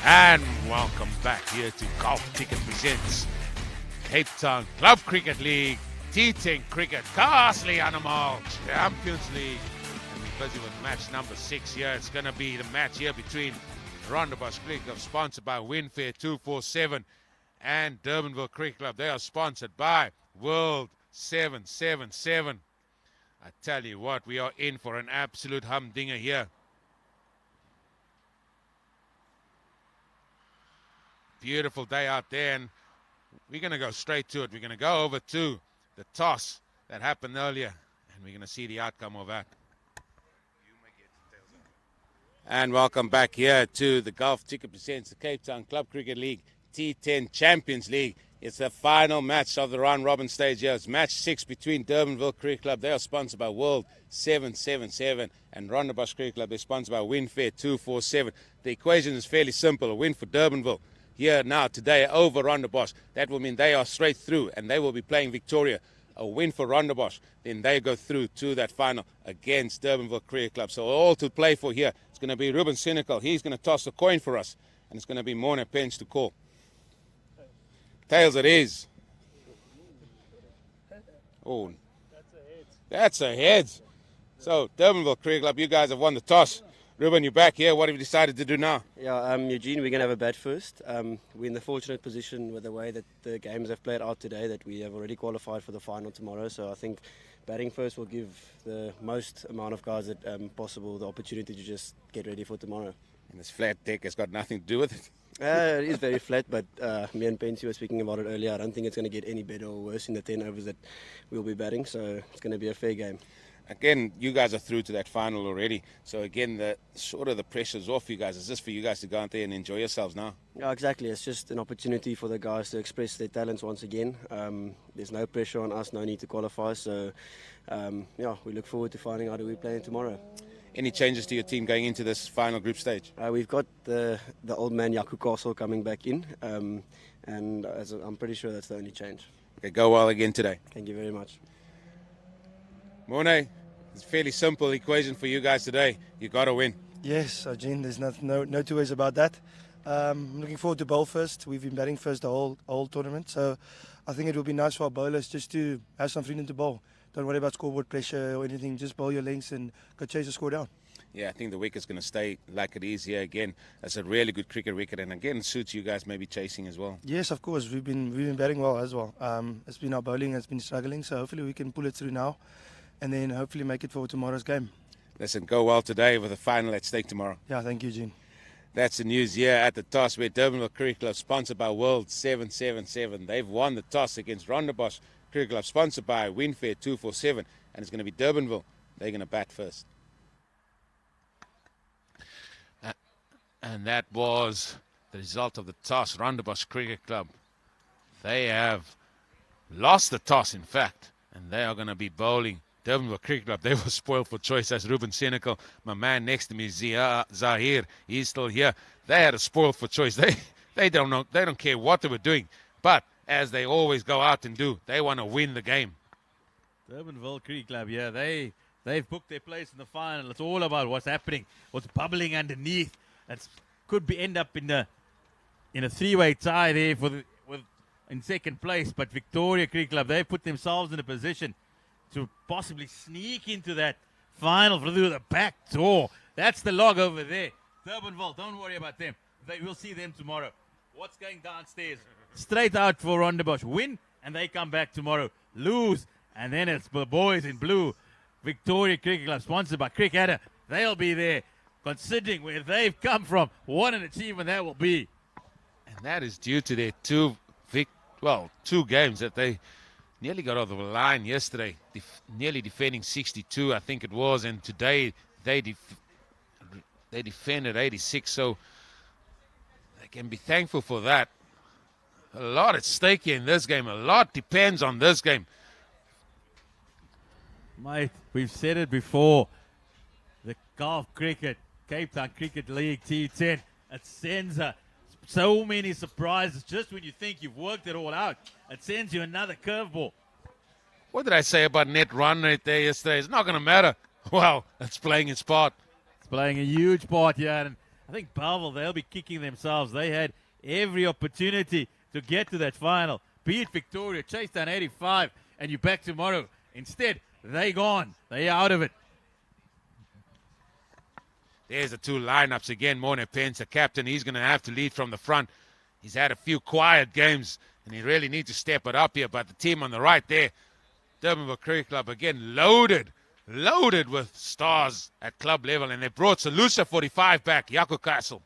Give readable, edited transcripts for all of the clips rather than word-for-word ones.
And welcome back here to Golf Ticket presents Cape Town Club Cricket League T10 Cricket Castle Animal Champions League. And we're busy with match number 6 here. It's going to be the match here between Rondebosch Cricket Club, sponsored by Winfair 247, and Durbanville Cricket Club. They are sponsored by World 777. I tell you what, we are in for an absolute humdinger here. Beautiful day out there, and we're going to go straight to it. We're going to go over to the toss that happened earlier, and we're going to see the outcome of that. And welcome back here to the Golf Ticket presents the Cape Town Club Cricket League T10 Champions League. It's the final match of the round robin stage here. It's match 6 between Durbanville Cricket Club. They are sponsored by World 777, and Rondebosch Cricket Club. They're sponsored by Winfair 247. The equation is fairly simple. A win for Durbanville here now today over Rondebosch. That will mean they are straight through, and they will be playing Victoria. A win for Rondebosch, then they go through to that final against Durbanville Cricket Club. So all to play for here. It's going to be Ruben Cynical. He's going to toss a coin for us, and it's going to be Morne Pence to call. Tails it is. Oh, that's a head. So Durbanville Cricket Club, you guys have won the toss. Ruben, you're back here. What have you decided to do now? Yeah, Eugene, we're going to have a bat first. We're in the fortunate position with the way that the games have played out today that we have already qualified for the final tomorrow. So I think batting first will give the most amount of guys that possible the opportunity to just get ready for tomorrow. And this flat deck has got nothing to do with it. It is very flat, but me and Pensy were speaking about it earlier. I don't think it's going to get any better or worse in the 10 overs that we'll be batting. So it's going to be a fair game. Again, you guys are through to that final already. So again, the pressure's off you guys. It's just for you guys to go out there and enjoy yourselves now. Yeah, exactly. It's just an opportunity for the guys to express their talents once again. There's no pressure on us, no need to qualify. So, we look forward to finding out who we're playing tomorrow. Any changes to your team going into this final group stage? We've got the old man Yaku Castle coming back in, and I'm pretty sure that's the only change. Okay, go well again today. Thank you very much. Morne, it's a fairly simple equation for you guys today. You got to win. Yes, Eugene, there's no two ways about that. I'm looking forward to bowl first. We've been batting first the whole tournament, so I think it will be nice for our bowlers just to have some freedom to bowl. Don't worry about scoreboard pressure or anything. Just bowl your lengths and go chase the score down. Yeah, I think the wicket's going to stay like it is here again. That's a really good cricket wicket, and again, it suits you guys maybe chasing as well. Yes, of course. We've been batting well as well. It's been our bowling has been struggling, so hopefully we can pull it through now, and then hopefully make it for tomorrow's game. Listen, go well today with the final at stake tomorrow. Yeah, thank you, Eugene. That's the news here at the toss, where Durbanville Cricket Club, sponsored by World 777. They've won the toss against Rondebosch Cricket Club, sponsored by Winfair 247, and it's going to be Durbanville. They're going to bat first. And that was the result of the toss. Rondebosch Cricket Club, they have lost the toss, in fact, and they are going to be bowling. Durbanville Cricket Club, they were spoiled for choice. As Ruben Cynical, my man next to me, Zahir, he's still here. They had a spoiled for choice. They don't know. They don't care what they were doing. But as they always go out and do, they want to win the game. Durbanville Cricket Club, yeah, they've booked their place in the final. It's all about what's happening, what's bubbling underneath. That could end up in a three-way tie there in second place. But Victoria Cricket Club, they've put themselves in a position to possibly sneak into that final through the back door. That's the log over there. Durbanville, don't worry about them. We'll see them tomorrow. What's going downstairs? Straight out for Rondebosch. Win, and they come back tomorrow. Lose, and then it's the boys in blue. Victoria Cricket Club, sponsored by Crickadder. They'll be there. Considering where they've come from, what an achievement that will be. And that is due to their two games that they nearly got over the line yesterday, nearly defending 62, I think it was, and today they defended 86, so they can be thankful for that. A lot at stake here in this game. A lot depends on this game. Mate, we've said it before. The golf cricket, Cape Town Cricket League T10, it sends so many surprises just when you think you've worked it all out. It sends you another curveball. What did I say about net run rate there yesterday? It's not going to matter. Well, it's playing its part. It's playing a huge part here. And I think Bellville, they'll be kicking themselves. They had every opportunity to get to that final. Beat Victoria, chase down 85, and you're back tomorrow. Instead, they gone. They out of it. There's the two lineups again. Morne Pence, the captain, he's going to have to lead from the front. He's had a few quiet games, and he really needs to step it up here. But the team on the right there, Durbanville Cricket Club, again, loaded with stars at club level. And they brought Salusa 45 back, Jaco Castle.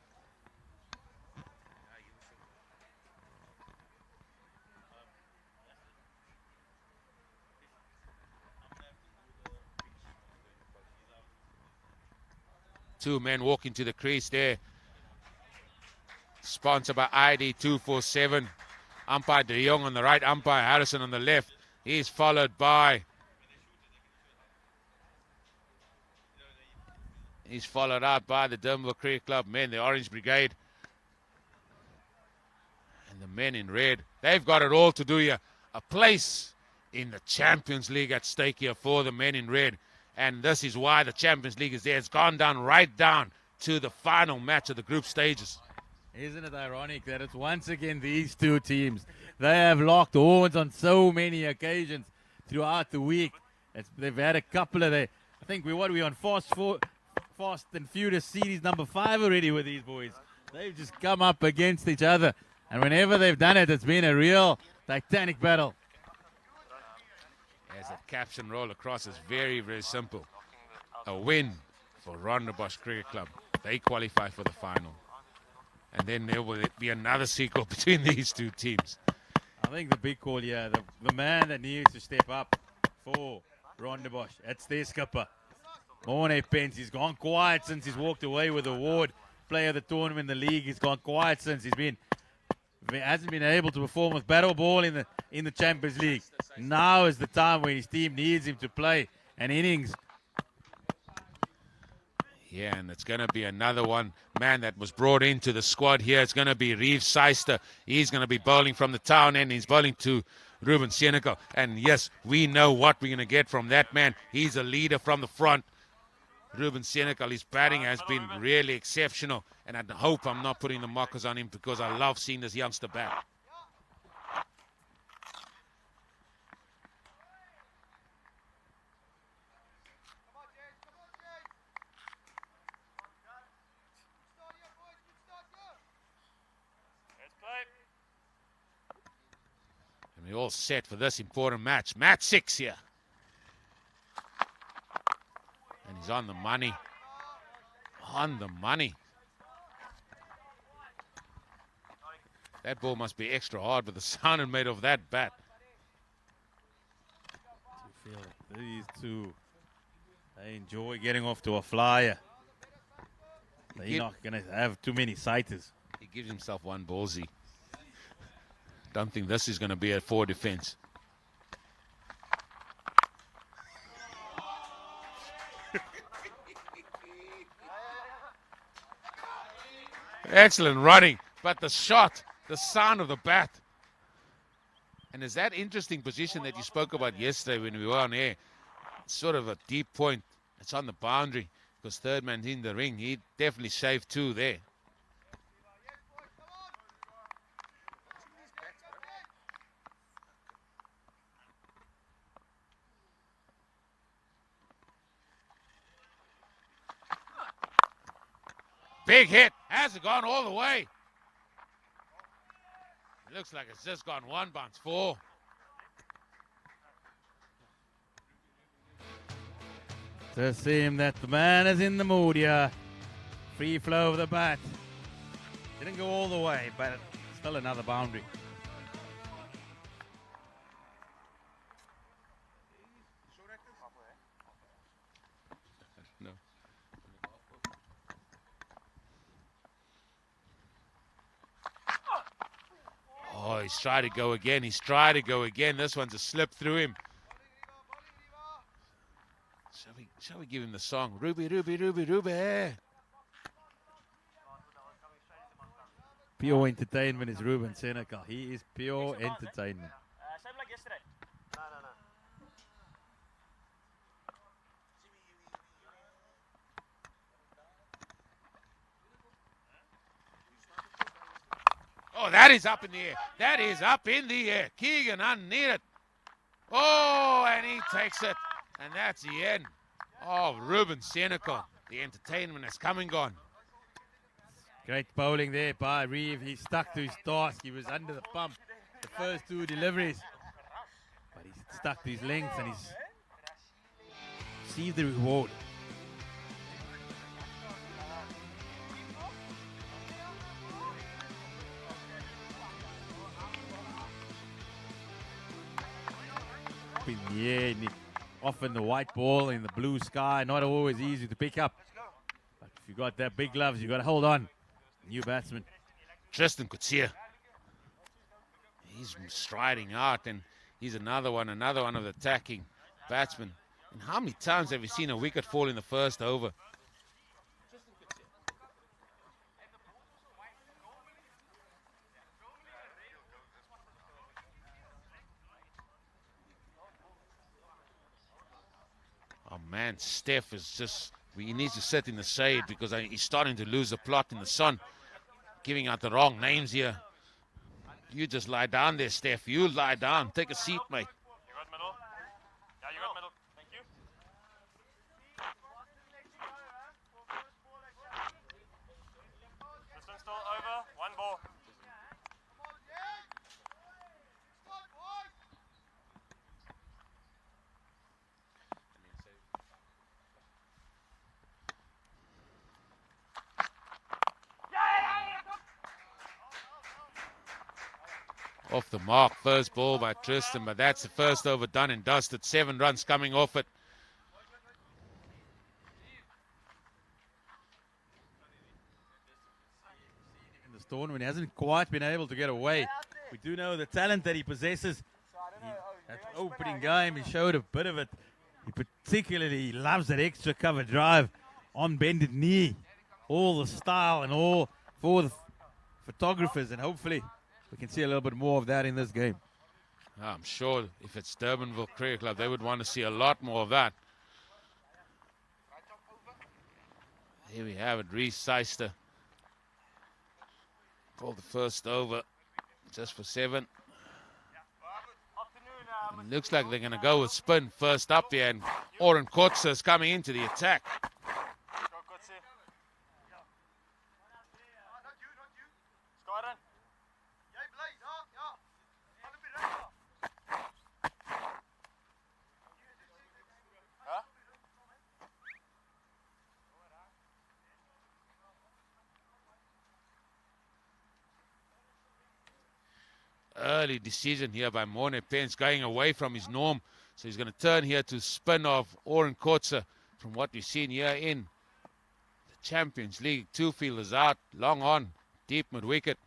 Two men walking to the crease there. Sponsored by ID 247. Umpire De Jong on the right, umpire Harrison on the left. He's followed out by the Durbanville Cricket Club men, the Orange Brigade. And the men in red, they've got it all to do here. A place in the Champions League at stake here for the men in red. And this is why the Champions League is there. It's gone down right down to the final match of the group stages. Isn't it ironic that it's once again these two teams? They have locked horns on so many occasions throughout the week. They've had a couple of I think we're on Fast and Furious series number 5 already with these boys. They've just come up against each other. And whenever they've done it, it's been a real titanic battle. As that caption roll across is very, very simple. A win for Rondebosch Cricket Club. They qualify for the final. And then there will be another sequel between these two teams. I think the big call here, the man that needs to step up for Rondebosch, that's their skipper. Morne Pence, he's gone quiet since he's walked away with the award. Player of the tournament in the league, he's gone quiet since hasn't been able to perform with battle ball in the Champions League. Now is the time when his team needs him to play an innings. Yeah, and it's going to be another one, man, that was brought into the squad here. It's going to be Reeves Seister. He's going to be bowling from the town end. He's bowling to Ruben Senecal. And yes, we know what we're going to get from that man. He's a leader from the front. Ruben Senecal, his batting has been really exceptional. And I hope I'm not putting the markers on him because I love seeing this youngster bat. And we're all set for this important match. Match 6 here. And he's on the money. On the money. That ball must be extra hard with the sound it made of that bat. You feel these two, they enjoy getting off to a flyer. They're not going to have too many sighters. He gives himself one ballsy. Don't think this is going to be a forward defense. Excellent running, but the shot, the sound of the bat. And is that interesting position that you spoke about yesterday when we were on air? It's sort of a deep point. It's on the boundary because third man's in the ring. He definitely saved 2 there. Big hit. Has it gone all the way? It looks like it's just gone 1 bounce 4. To seem that the man is in the mood here. Free flow of the bat. Didn't go all the way, but still another boundary. No. Oh, he's tried to go again. He's tried to go again. This one's a slip through him. Shall we give him the song? Ruby, Ruby, Ruby, Ruby. Pure entertainment is Ruben Senecal. He is pure entertainment. Same like yesterday. No. Oh, that is up in the air. That is up in the air. Keegan underneath it. Oh, and he takes it. And that's the end of Ruben Senecal. The entertainment has come and gone. Great bowling there by Reeve. He stuck to his task. He was under the pump the first two deliveries. But he stuck to his length and he's received the reward. Up in the air, often the white ball in the blue sky, not always easy to pick up. But if you got that big gloves, you got to hold on. New batsman. Tristan Coetzee. He's striding out, and he's another one of the attacking batsmen. And how many times have we seen a wicket fall in the first over? Oh man, Steph is just, he needs to sit in the shade because he's starting to lose the plot in the sun. Giving out the wrong names here. You just lie down there, Steph. You lie down. Take a seat, mate. You got middle? Yeah, you got middle. Thank you. This one's still over. One ball. Off the mark, first ball by Tristan, but that's the first over done and dusted. 7 runs coming off it. In this tournament, he hasn't quite been able to get away. We do know the talent that he possesses. That opening game, he showed a bit of it. He particularly loves that extra cover drive on bended knee. All the style and all for the photographers, and hopefully we can see a little bit more of that in this game. I'm sure if it's Durbanville Cricket Club, they would want to see a lot more of that. Here we have it, Reece Seister. Called the first over just for 7. And it looks like they're going to go with spin first up here, and Oren Kotze is coming into the attack. Early decision here by Morne Pence, going away from his norm. So he's going to turn here to spin off Oren Kotze. From what we've seen here in the Champions League, 2 fielders out, long on, deep mid-wicket.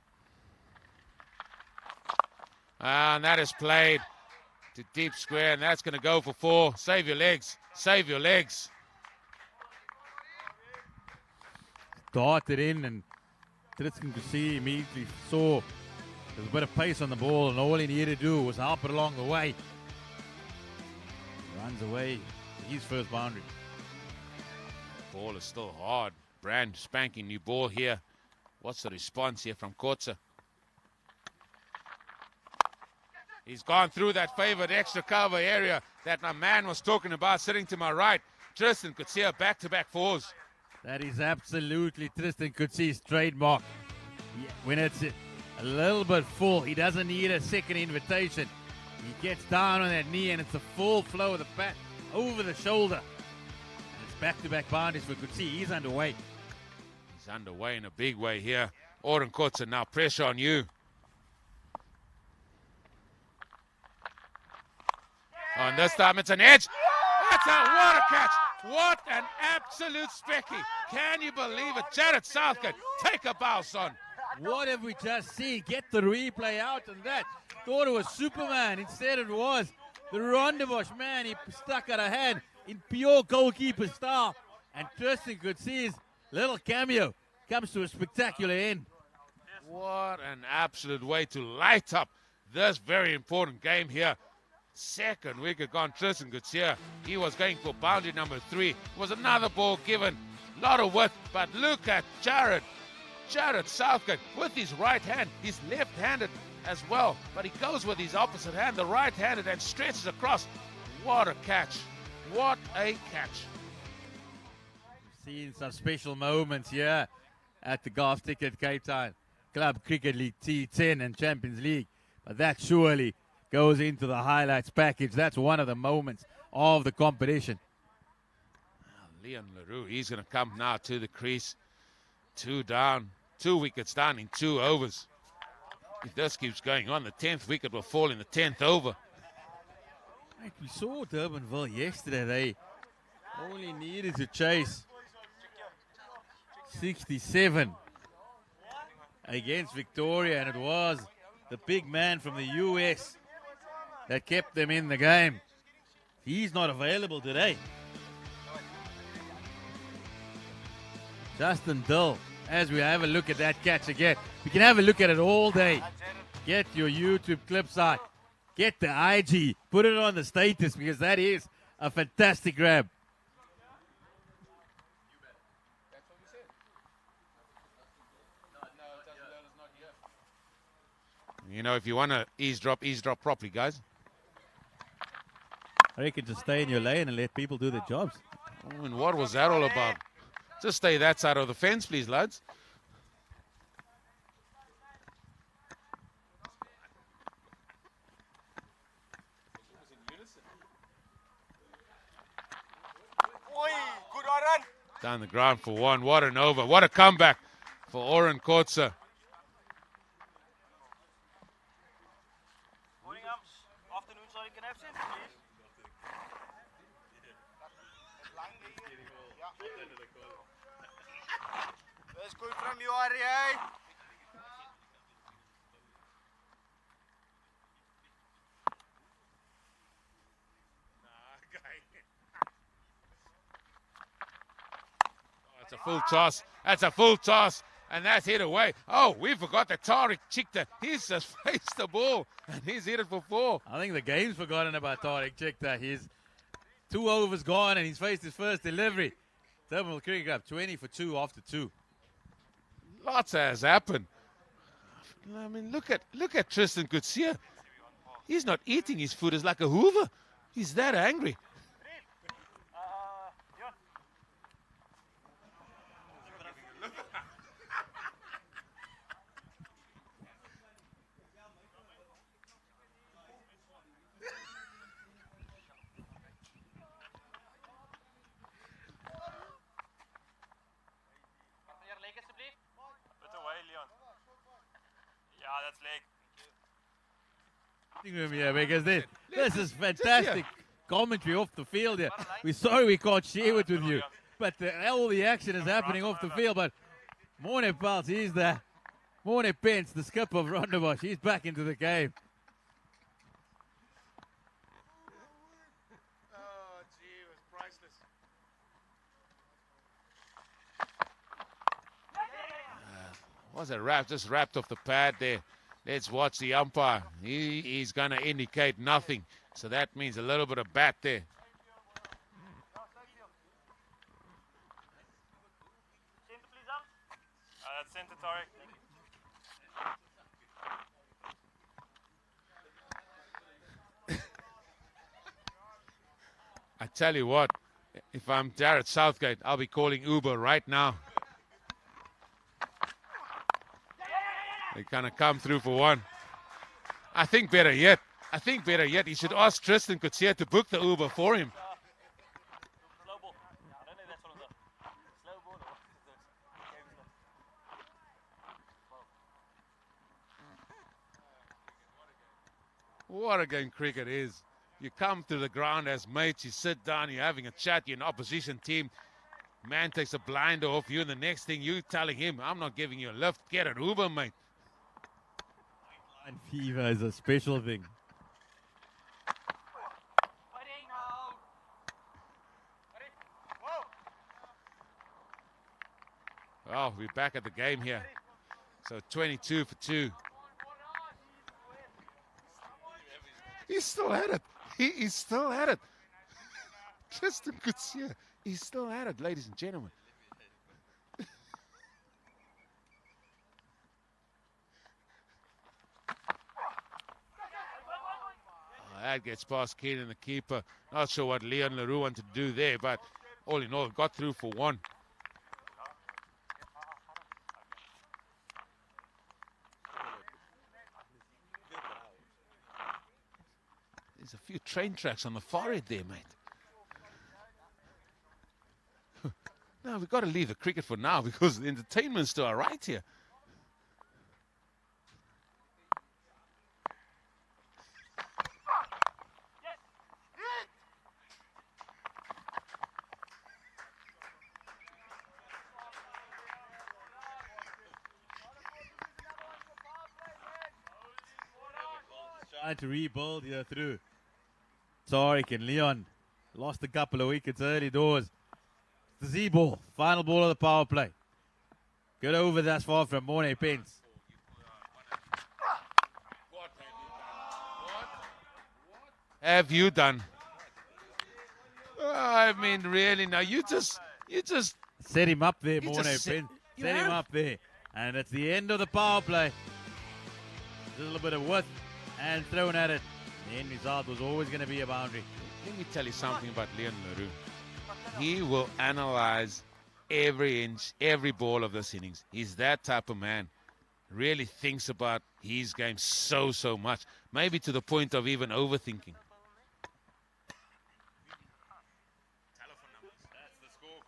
And that is played to deep square, and that's going to go for 4. Save your legs, save your legs. Darted in, and Tristan Coetzee immediately saw there's a bit of pace on the ball, and all he needed to do was help it along the way. Runs away to his first boundary. Ball is still hard. Brand spanking new ball here. What's the response here from Kotze? He's gone through that favored extra cover area that my man was talking about, sitting to my right. Tristan Coetzee, back-to-back 4s. That is absolutely Tristan Coetzee's trademark. When it's a little bit full, he doesn't need a second invitation. He gets down on that knee, and it's a full flow of the bat over the shoulder. And it's back-to-back boundaries for Coetzee. He's underway. He's underway in a big way here. Oren Kotze, now pressure on you. And this time it's an edge. That's a water catch. What an absolute specky. Can you believe it? Jared Southgate, take a bow, son. What have we just seen? Get the replay out on that. Thought it was Superman. Instead it was the Rondebosch man. He stuck out a hand in pure goalkeeper style. And Tristan Coetzee's little cameo comes to a spectacular end. What an absolute way to light up this very important game here. Second wicket gone, Tristan Coetzee. He was going for boundary number 3. It was another ball given. Lot of width, but look at Jared. Jared Southgate with his right hand. He's left-handed as well, but he goes with his opposite hand, the right-handed, and stretches across. What a catch. What a catch. We've seen some special moments here at the Golf Ticket Cape Town Club Cricket League T10 and Champions League. But that surely goes into the highlights package. That's one of the moments of the competition. Leon Leroux, he's going to come now to the crease. 2 down, 2 wickets down in 2 overs. If this keeps going on, the 10th wicket will fall in the 10th over. Right, we saw Durbanville yesterday. They only needed to chase 67 against Victoria, and it was the big man from the US that kept them in the game. He's not available today. Justin Dill, as we have a look at that catch again. We can have a look at it all day. Get your YouTube clips out. Get the IG. Put it on the status, because that is a fantastic grab. You know, if you want to eavesdrop properly, guys. I reckon just stay in your lane and let people do their jobs. Oh, and what was that all about? Just stay that side of the fence, please, lads. Down the ground for 1. What an over. What a comeback for Oren Kortzer. Morning, afternoon, sorry, can I have some, please? That's good from you, Ari. That's a full toss. That's a full toss. And that's hit away. Oh, we forgot that Tariq Chikta. He's just faced the ball. And he's hit it for 4. I think the game's forgotten about Tariq Chikta. He's 2 overs gone and he's faced his first delivery. Durbanville Cricket Club 20 for 2 after 2. Lots has happened. I mean, look at Tristan Coetzee. He's not eating his food. It's like a Hoover. He's that angry. That's leg. Room here, because this is fantastic commentary off the field here. We're sorry we can't share it with you, but all the action is happening off the field. But Morne Pals, he's there. Morne Pence, the skipper of Rondebosch, he's back into the game. Oh, gee, it was priceless. Was it wrapped? Just wrapped off the pad there. Let's watch the umpire. He's going to indicate nothing. So that means a little bit of bat there. Center, please, that's center, Tariq. I tell you what, if I'm Jared Southgate, I'll be calling Uber right now. They're going to come through for 1. I think better yet, he should ask Tristan Coetzee to book the Uber for him. Slow ball. I don't know if that's one of the slow ball or What a game cricket is. You come to the ground as mates, you sit down, you're having a chat, you're an opposition team. Man takes a blinder off you, and the next thing you telling him, I'm not giving you a lift, get an Uber, mate. And fever is a special thing. Oh, we're back at the game here. So 22 for 2. He's still at it. He is still at it. Tristan Coetzee, he's still at it, ladies and gentlemen. side, gets past Keenan, the keeper. Not sure what Leon Leroux wanted to do there, but all in all, got through for one. There's a few train tracks on the far end there, mate. No, we've got to leave the cricket for now because the entertainment's still all right here. Trying to rebuild here through. Tariq and Leon lost a couple of wickets early doors. The Z ball, final ball of the power play. Good over thus far from Morne Pence. What have you done? I mean, really, now you just Set him up there, You Morne just Pence. you Set him have. up there. And it's the end of the power play. A little bit of width and thrown at it. The end result was always going to be a boundary. Let me tell you something about Leon Leroux. He will analyze every inch, every ball of this innings. He's that type of man. Really thinks about his game so much. Maybe to the point of even overthinking.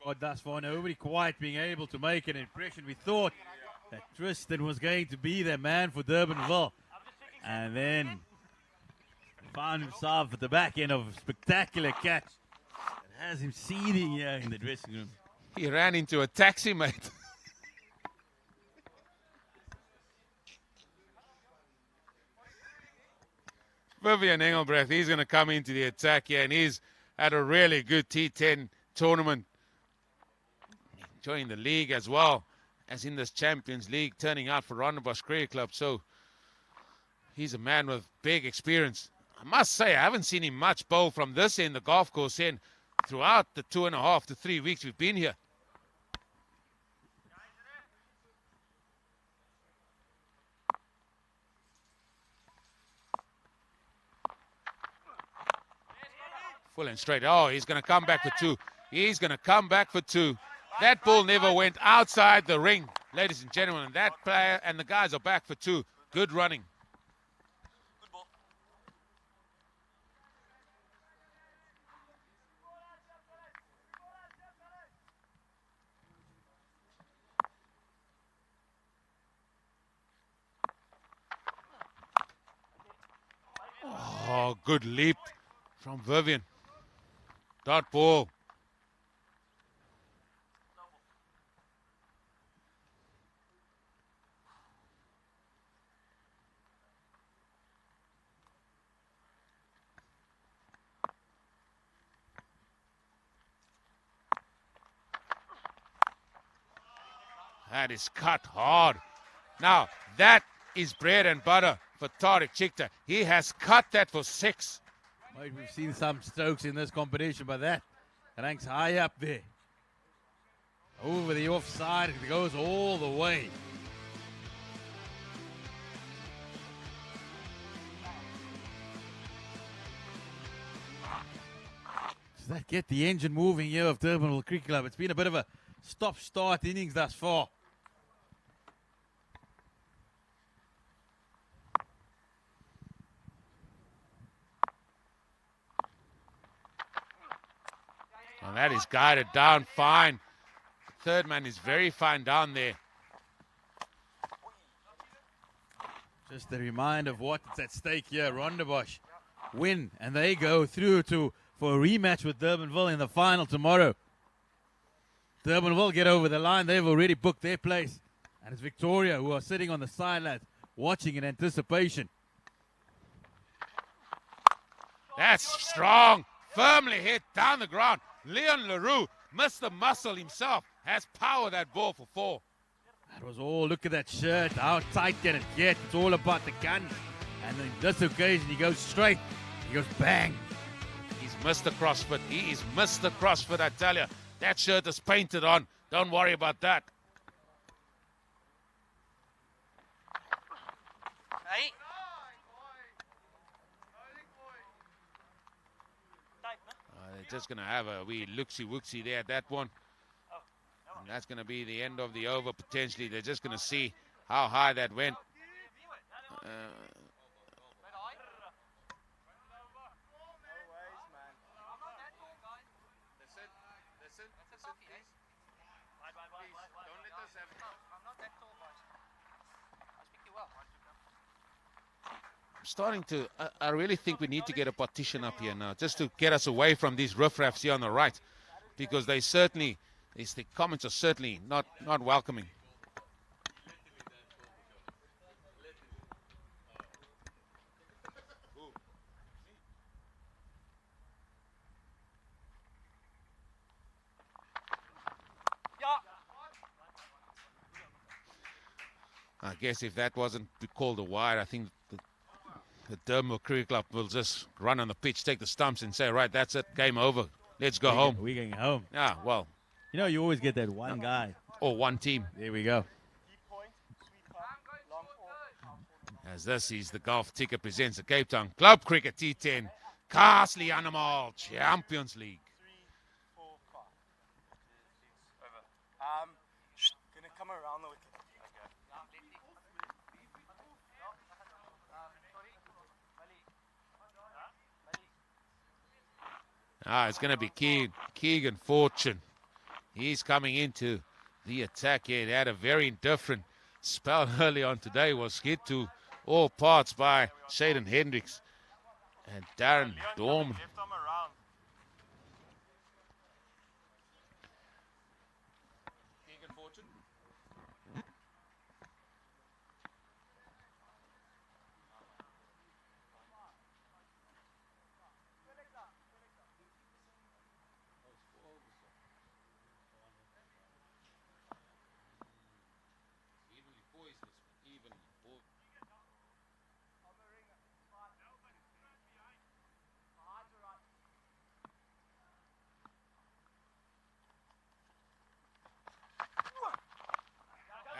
God, thus far, nobody quite being able to make an impression. We thought that Tristan was going to be the man for Durbanville. And then found himself at the back end of a spectacular catch. It has him seething here in the dressing room. He ran into a taxi, mate. Vivian Engelbrecht, he's going to come into the attack here, and he's had a really good T10 tournament. Enjoying the league as well as in this Champions League, turning out for Rondebosch Cricket Club. So he's a man with big experience. I must say, I haven't seen him much bowl from this end, the golf course end, throughout the 2.5 to 3 weeks we've been here. Full and straight. Oh, he's going to come back for two. He's going to come back for two. That ball never went outside the ring, ladies and gentlemen. And that player and the guys are back for two. Good running. Oh, good leap from Vivian. Dot ball. That is cut hard. Now, that is bread and butter for Tariq Chikta. He has cut that for 6. Mate, we've seen some strokes in this competition, but that ranks high up there. Over the offside, it goes all the way. Does that get the engine moving here of Durbanville Cricket Club? It's been a bit of a stop-start innings thus far. And that is guided down fine. The third man is very fine down there. Just a reminder of what's at stake here. Rondebosch win, and they go through for a rematch with Durbanville in the final tomorrow. Durbanville get over the line. They've already booked their place. And it's Victoria who are sitting on the sidelines watching in anticipation. That's strong. Firmly hit down the ground. Leon Leroux, Mr. Muscle himself, has powered that ball for 4. That was all. Look at that shirt. How tight can it get? It's all about the gun. And on this occasion, he goes straight. He goes bang. He's Mr. CrossFit. He is Mr. CrossFit, I tell you. That shirt is painted on. Don't worry about that. just going to have a wee looksy-wooksy there at that one. And that's going to be the end of the over, potentially. They're just going to see how high that went. Starting to, I really think we need to get a partition up here now, just to get us away from these riffraffs here on the right, because they certainly, the comments are certainly not welcoming. I guess if that wasn't called a wide, I think the Durbanville Cricket Club will just run on the pitch, take the stumps and say, right, that's it, game over. Let's go home. We're going home. Yeah, well. You know, you always get that one guy. Or one team. There we go. As this is the Golf Ticket presents the Cape Town Club Cricket T10 Castle Animal Champions League. 3, 4, 5. Gonna come around the wicket. It's going to be Keegan Fortune. He's coming into the attack here. He had a very indifferent spell early on today. Was hit to all parts by Shaden Hendricks and Darren Dorman. Keegan Fortune.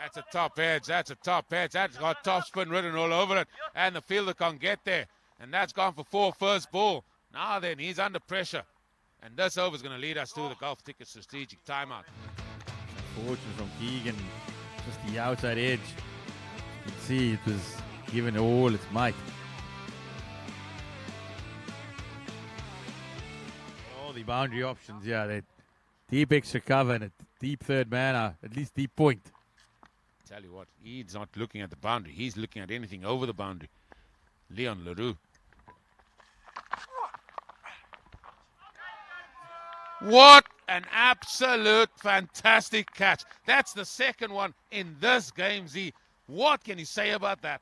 That's a top edge. That's a top edge. That's got top spin written all over it. And the fielder can't get there. And that's gone for 4 first ball. Now then, he's under pressure. And this over is going to lead us to the Golf Ticket strategic timeout. Fortune from Keegan. Just the outside edge. You can see it was given all its might. All the boundary options, yeah. That deep extra cover and a deep third man, at least deep point. Tell you what, he's not looking at the boundary. He's looking at anything over the boundary. Leon Leroux. What an absolute fantastic catch. That's the second one in this game, Z. What can you say about that?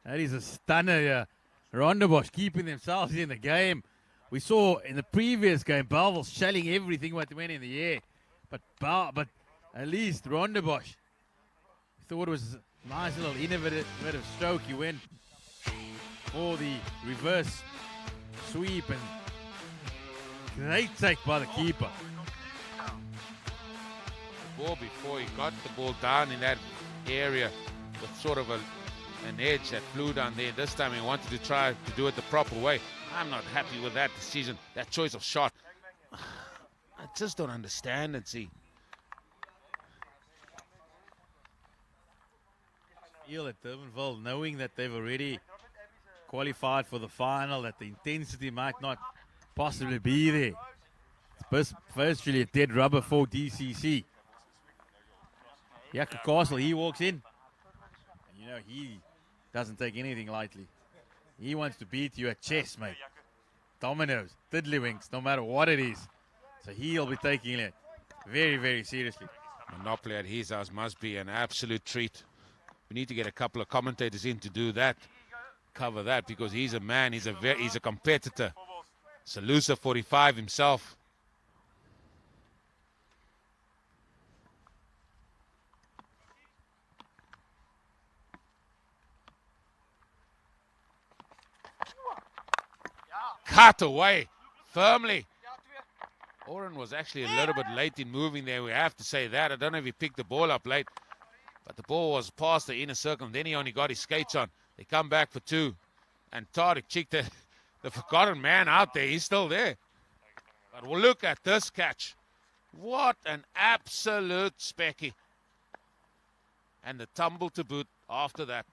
That is a stunner here. Rondebosch keeping themselves in the game. We saw in the previous game, Bellville's shelling everything what went in the air. But at least Rondebosch thought it was a nice little innovative stroke. He went for the reverse sweep and great take by the keeper. The ball before he got the ball down in that area with sort of an edge that flew down there. This time he wanted to try to do it the proper way. I'm not happy with that decision, that choice of shot. I just don't understand it, see. Feel at Durbanville, knowing that they've already qualified for the final, that the intensity might not possibly be there. It's virtually a dead rubber for DCC. Yaka Castle, he walks in. And you know, he doesn't take anything lightly. He wants to beat you at chess, mate. Dominoes, tiddlywinks, no matter what it is. So he'll be taking it very, very seriously. Monopoly at his house must be an absolute treat. We need to get a couple of commentators in to do that, cover that, because he's a man, he's a competitor. Salusa 45 himself. Cut away firmly. Oren was actually a little bit late in moving there, we have to say that. I don't know if he picked the ball up late, but the ball was past the inner circle, and then he only got his skates on. They come back for 2, and Tariq checked the forgotten man out there. He's still there. But we'll look at this catch. What an absolute specky. And the tumble to boot after that.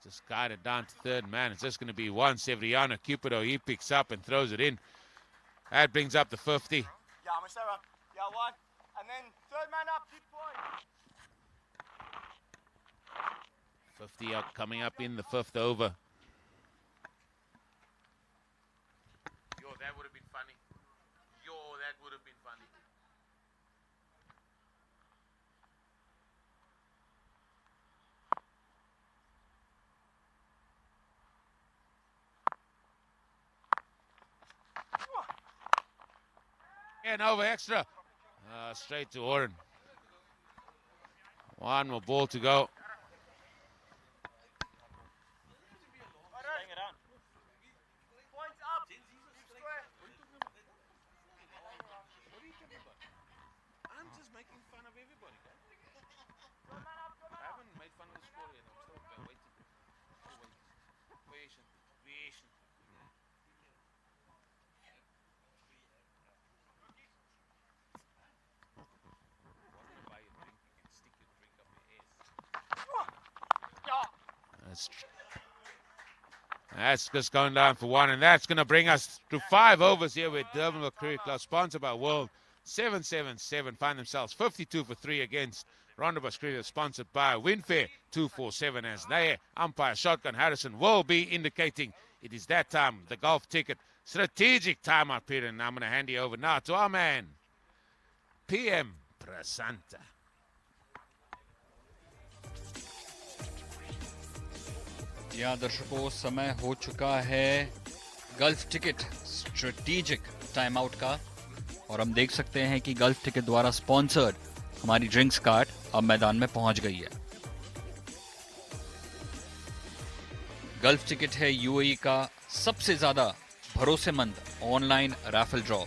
Just guided down to third man. It's just going to be one. Severiano Cupido, he picks up and throws it in. That brings up the 50. Yeah, I'm Sarah. Yeah, one. And then third man up, keep going. 50 up, coming up in the 5th over. Yo, that would have been funny. Yo, that would have been funny. And over extra. Straight to Oren. One more ball to go. Bring it on. Points up. Keep square. I'm just making fun of everybody. I haven't made fun of the score yet. I'm still waiting. Patient. That's just going down for one, and that's going to bring us to 5 overs here with Durbanville Cricket Club, sponsored by World 777. Find themselves 52 for 3 against Rondebosch Cricket, sponsored by Winfair 247. As their umpire Shotgun Harrison will be indicating it is that time, the golf ticket strategic timeout period. And I'm going to hand you over now to our man, PM Prasanta. यहाँ दर्शकों समय हो चुका है gulf ticket strategic time out का और हम देख सकते हैं कि गल्फ टिकट द्वारा स्पॉन्सर्ड हमारी ड्रिंक्स कार्ट अब मैदान में पहुंच गई है। गल्फ टिकट है यूएई का सबसे ज्यादा भरोसेमंद ऑनलाइन रैफल ड्रॉ।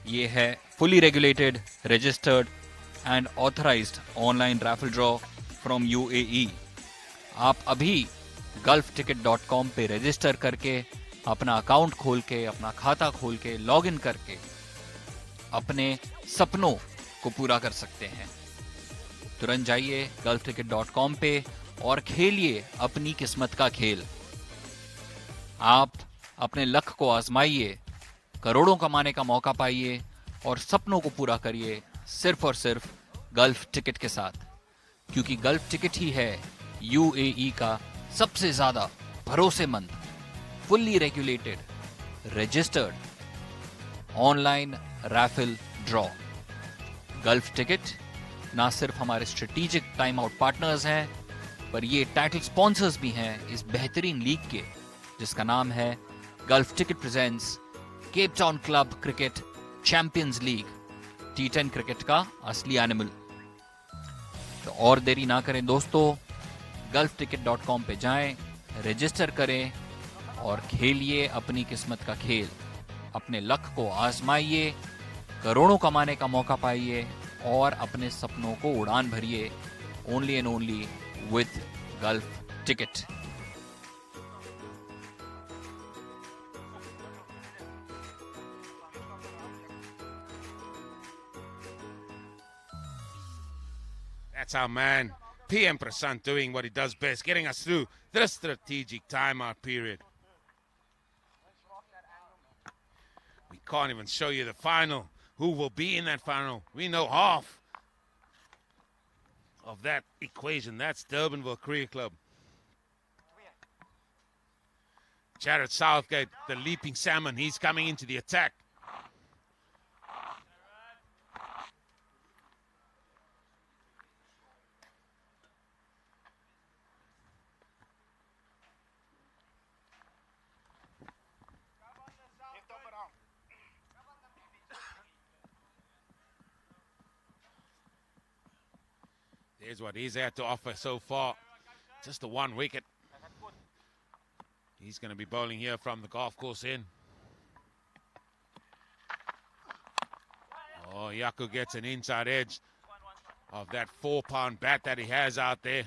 ये है fully regulated, registered and authorised online raffle draw from UAE. आप अभी gulfticket.com पे रजिस्टर करके अपना अकाउंट खोल के, अपना खाता खोल के, लॉग इन करके अपने सपनों को पूरा कर सकते हैं। तुरंत जाइए gulfticket.com पे और खेलिए अपनी किस्मत का खेल। आप अपने लक्ष्य को आजमाइए, करोड़ों कमाने का मौका पाइए और सपनों को पूरा करिए सिर्फ और सिर्फ गल्फ टिकट के साथ, क्योंकि गल्फ टिकट ही है यूएई का सबसे ज्यादा भरोसेमंद, fully regulated, registered online raffle draw. Gulf ticket ना सिर्फ हमारे स्ट्रेटेजिक टाइम आउट पार्टनर्स हैं, पर ये टाइटल स्पॉन्सर्स भी हैं इस बेहतरीन लीग के, जिसका नाम है gulf ticket presents Cape Town club cricket champions league, T10 cricket का असली एनिमल। तो और देरी ना करें दोस्तों, gulfticket.com पे जाएं, रजिस्टर करें और खेलिए अपनी किस्मत का खेल। अपने लक्ष्य को आजमाइए, करोड़ों कमाने का मौका पाइए और अपने सपनों को उड़ान भरिए। Only and only with gulf ticket. That's our man, PM Prasant, doing what he does best, getting us through the strategic timeout period. We can't even show you the final. Who will be in that final? We know half of that equation. That's Durbanville Cricket Club. Jared Southgate, the leaping salmon, he's coming into the attack. Here's what he's had to offer so far. Just the 1 wicket. He's going to be bowling here from the golf course in. Oh, Yaku gets an inside edge of that 4-pound bat that he has out there.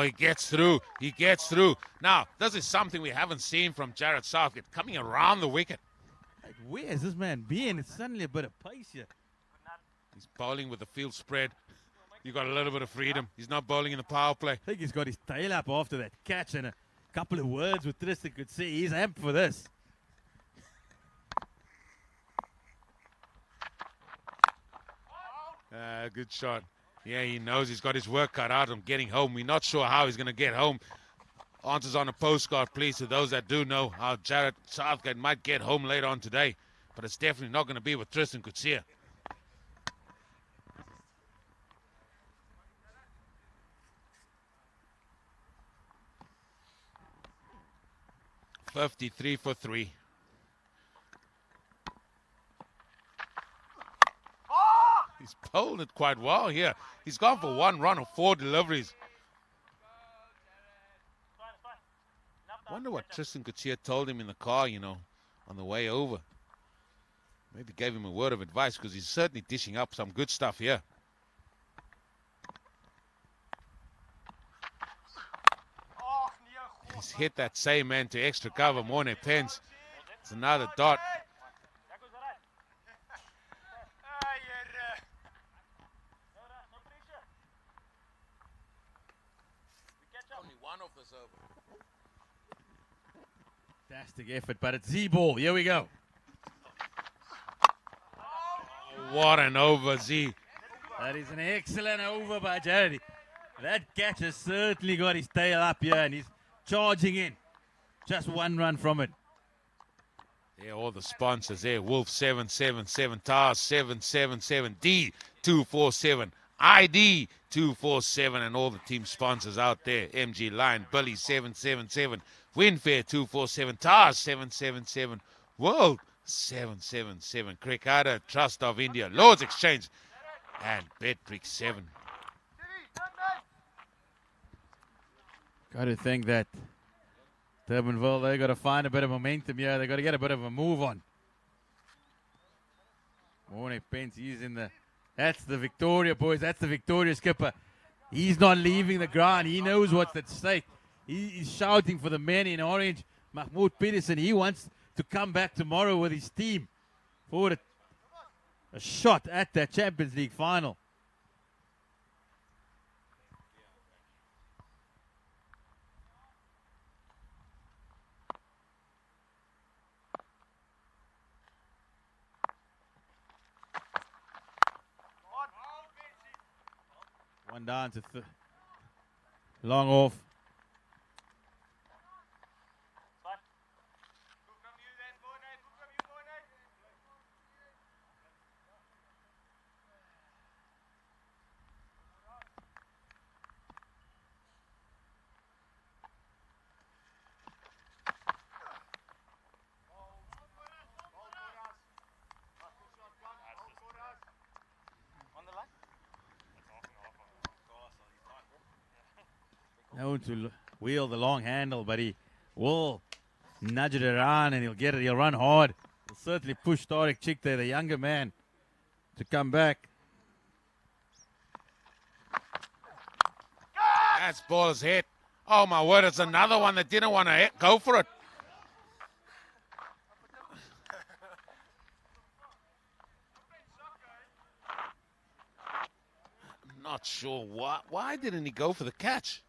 Oh, he gets through. He gets through. Now, this is something we haven't seen from Jared Southgate, coming around the wicket. Like, where has this man been? It's suddenly a bit of pace here. He's bowling with the field spread. You got a little bit of freedom. He's not bowling in the power play. I think he's got his tail up after that catch, and a couple of words with Tristan could see. He's amped for this. Good shot. Yeah, he knows he's got his work cut out on getting home. We're not sure how he's going to get home. Answers on a postcard, please, to those that do know how Jared Southgate might get home later on today. But it's definitely not going to be with Tristan Coetzee. $53 for 3. He's bowled it quite well here. He's gone for 1 run of 4 deliveries. Wonder what Tristan Coetzee told him in the car, you know, on the way over. Maybe gave him a word of advice, because he's certainly dishing up some good stuff here. He's hit that same man to extra cover, Morne Pence. It's another dot. Only one of this over. Fantastic effort, but it's Z-ball. Here we go. What an over, Z. That is an excellent over by Jared. That catch has certainly got his tail up here, and he's charging in. Just 1 run from it. Yeah, all the sponsors there. Wolf 777, TARS 777, D 247, ID 247, and all the team sponsors out there. MG Line, Billy 777, Winfair 247, TARS 777, World 777, Crickada, Trust of India, Lords Exchange, and Betbrick 7. Got to think that Durbanville, they got to find a bit of momentum here. They got to get a bit of a move on. Morne Pence, he's in the. That's the Victoria, boys. That's the Victoria skipper. He's not leaving the ground. He knows what's at stake. He's shouting for the men in orange. Mahmoud Peterson, he wants to come back tomorrow with his team for a shot at that Champions League final. One down to long off. Known to wheel the long handle, but he will nudge it around and he'll get it. He'll run hard. He'll certainly push Tariq Chick there, the younger man, to come back. That's ball's hit. Oh my word, it's another one that didn't want to go for it. I'm not sure why. Why didn't he go for the catch?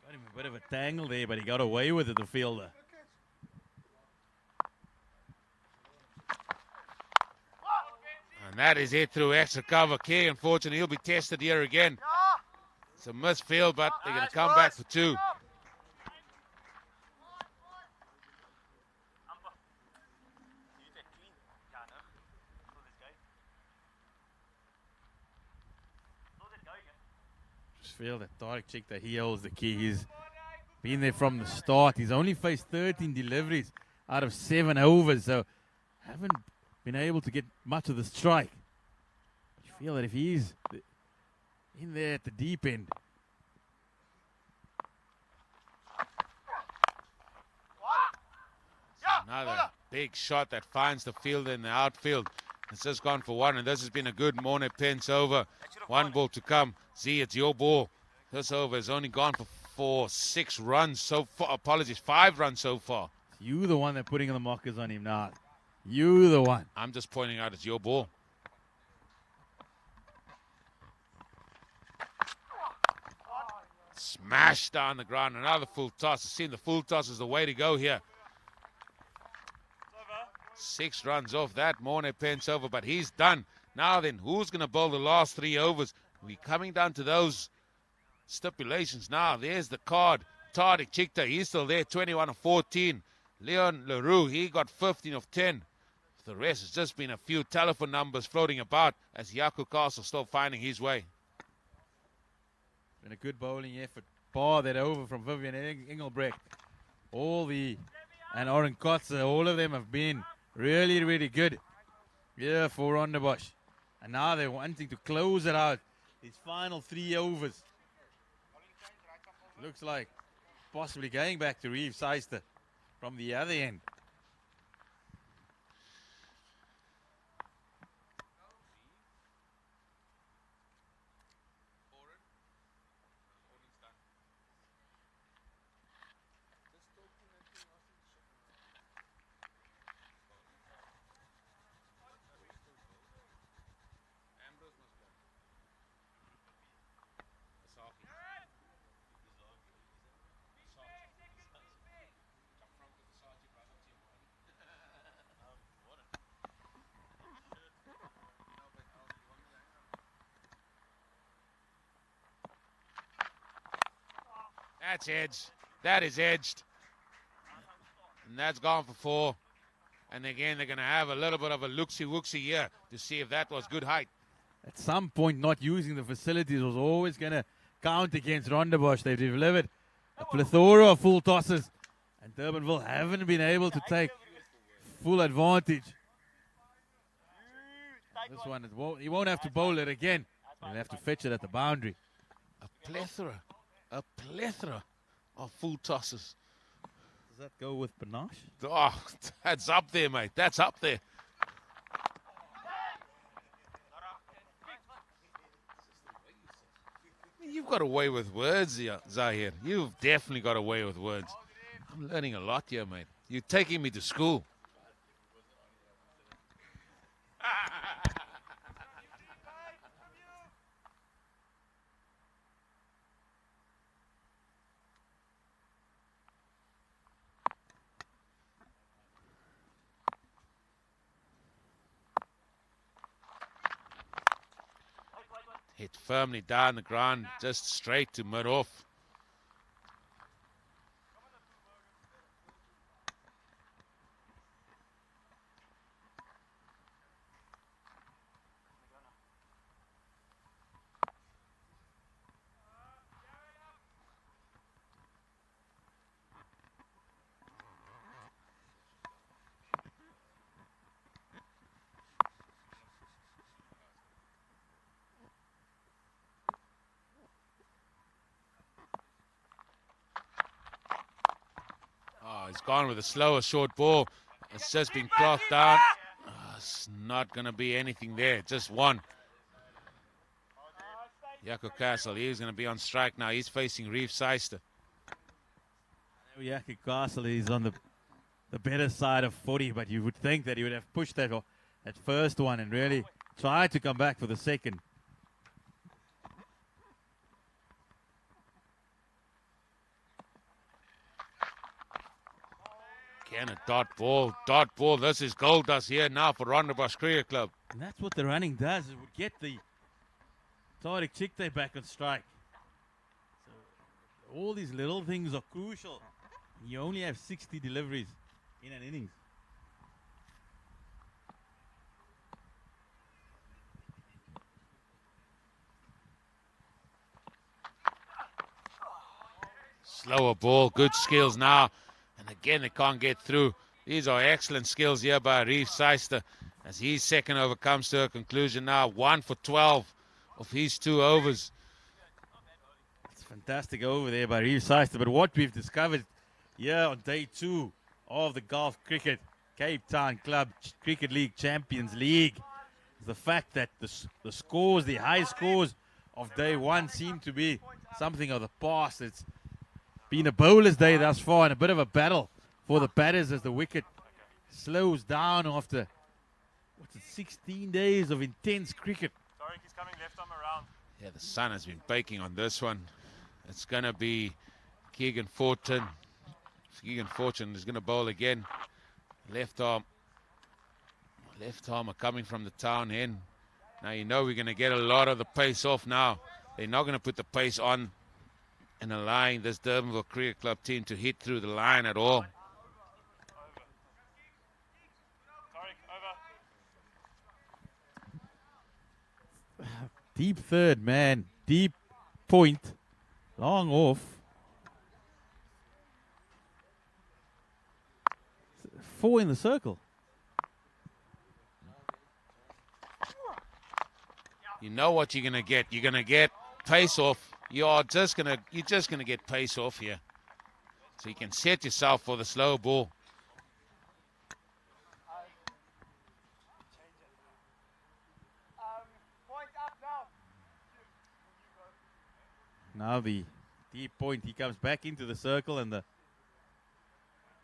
Got him a bit of a tangle there, but he got away with it, the fielder. And that is it through extra cover. Key, unfortunately, he'll be tested here again. It's a missed field, but they're going to come back for 2. Just feel that Tariq Chick, that he holds the key. He's been there from the start. He's only faced 13 deliveries out of 7 overs, so haven't been able to get much of the strike. feel that if he's in there at the deep end, another big shot that finds the fielder in the outfield. It's just gone for one, and this has been a good Morne Pence over. One ball to come. Z, it's your ball. This over has only gone for 6 runs so far. Apologies, 5 runs so far. you the one that's putting the markers on him now. You the one. I'm just pointing out it's your ball. Smashed down the ground. Another full toss. It seems the full toss is the way to go here. 6 runs off that. Morne Pence over, but he's done. Now then, who's going to bowl the last 3 overs? We're coming down to those stipulations now. There's the card. Tariq Chikta, he's still there, 21 of 14. Leon LaRue, he got 15 of 10. The rest has just been a few telephone numbers floating about as Jaco Castle still finding his way. Been a good bowling effort. Bar that over from Vivian Engelbrecht. And Oren Kotze, all of them have been really, really good here for Rondebosch. And now they're wanting to close it out. These final 3 overs. Looks like possibly going back to Reeve Seister from the other end. That's edged. That is edged. And that's gone for 4. And again, they're going to have a little bit of a looksy-wooksy here to see if that was good height. At some point, not using the facilities was always going to count against Rondebosch. They've delivered a plethora of full tosses. And Durbanville haven't been able to take full advantage. This one, he won't have to bowl it again. He'll have to fetch it at the boundary. A plethora of full tosses. Does that go with panache? Oh, that's up there, mate. That's up there. You've got a way with words, Zahir. You've definitely got a way with words. I'm learning a lot here, mate. You're taking me to school. Hit firmly down the ground, just straight to mid-off. He's gone with a slower short ball. It's just been clocked down. It's not going to be anything there. Just one. Jaco Castle, he's going to be on strike now. He's facing Reeve Seister. Jaco Castle is on the better side of 40, but you would think that he would have pushed that first one and really tried to come back for the second. Again, a dot ball. This is gold dust here now for Rondebosch Cricket Club. And that's what the running does. It would get the Tariq Chikte back on strike. So all these little things are crucial. You only have 60 deliveries in an innings. Slower ball, good skills now. And again, they can't get through. These are excellent skills here by Reeve Seister. as his second over comes to a conclusion now. 1 for 12 of his 2 overs. It's fantastic over there by Reeve Seister. But what we've discovered here on day 2 of the Golf Cricket Cape Town Club Cricket League Champions League is the fact that the scores, the high scores of day 1 seem to be something of the past. It's been a bowler's day thus far and a bit of a battle for the batters as the wicket slows down after, 16 days of intense cricket. Tariq is coming left arm around. Yeah, the sun has been baking on this one. It's going to be Keegan Fortune. Keegan Fortune is going to bowl again. Left arm are coming from the town end. Now you know we're going to get a lot of the pace off now. They're not going to put the pace on and allowing this Durbanville Cricket Club team to hit through the line at all. Deep third, man. Deep point. Long off. 4 in the circle. You know what you're gonna get. You're gonna get pace off. You're just gonna get pace off here. So you can set yourself for the slow ball. Point up now. Now the deep point. He comes back into the circle and the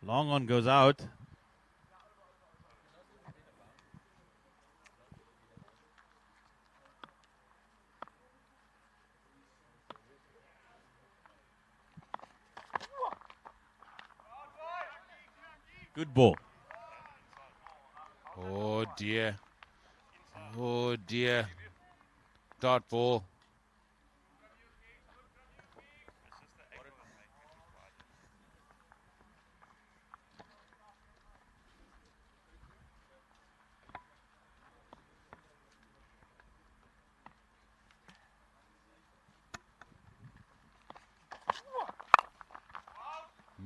long on goes out. Good ball. Oh dear. Oh dear. Dot ball.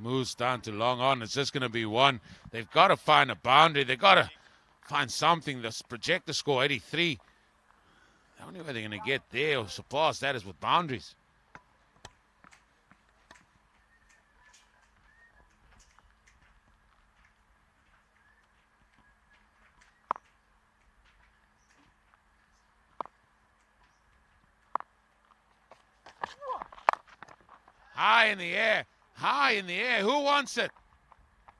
Moves down to long on. It's just going to be 1. They've got to find a boundary. They've got to find something. Let's project the score 83. The only way they're going to get there or surpass that is with boundaries. High in the air. High in the air. Who wants it?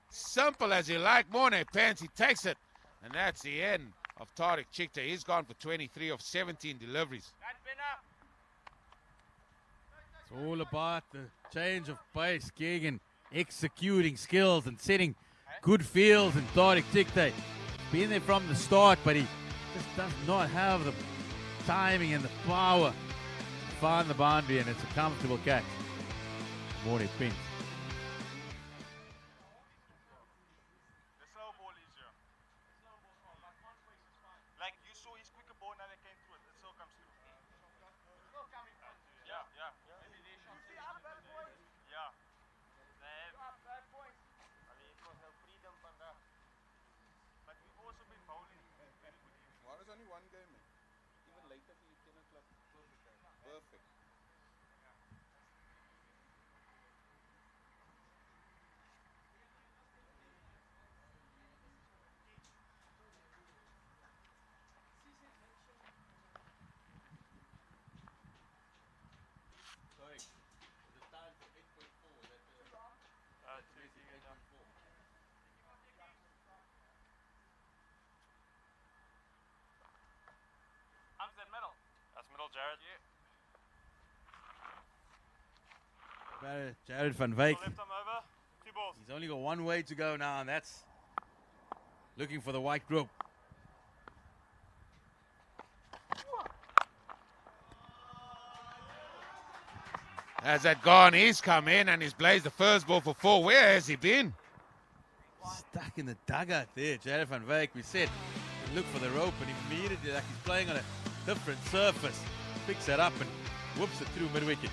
Simple as you like. Morne Pants, he takes it. And that's the end of Tariq Chikta. He's gone for 23 of 17 deliveries. It's all about the change of pace, Keegan executing skills and setting good fields. And Tariq Chikta been there from the start, but he just does not have the timing and the power to find the boundary, and it's a comfortable catch. Morne Pants. Middle. That's middle, Jared. Jared van Wyk. Left arm over. 2 balls. He's only got one way to go now, and that's looking for the white group. Has that gone? He's come in and he's blazed the first ball for 4. Where has he been? Stuck in the dugout there, Jared van Wyk. We said look for the rope, and immediately, like he's playing on a different surface, picks it up and whoops it through mid-wicket.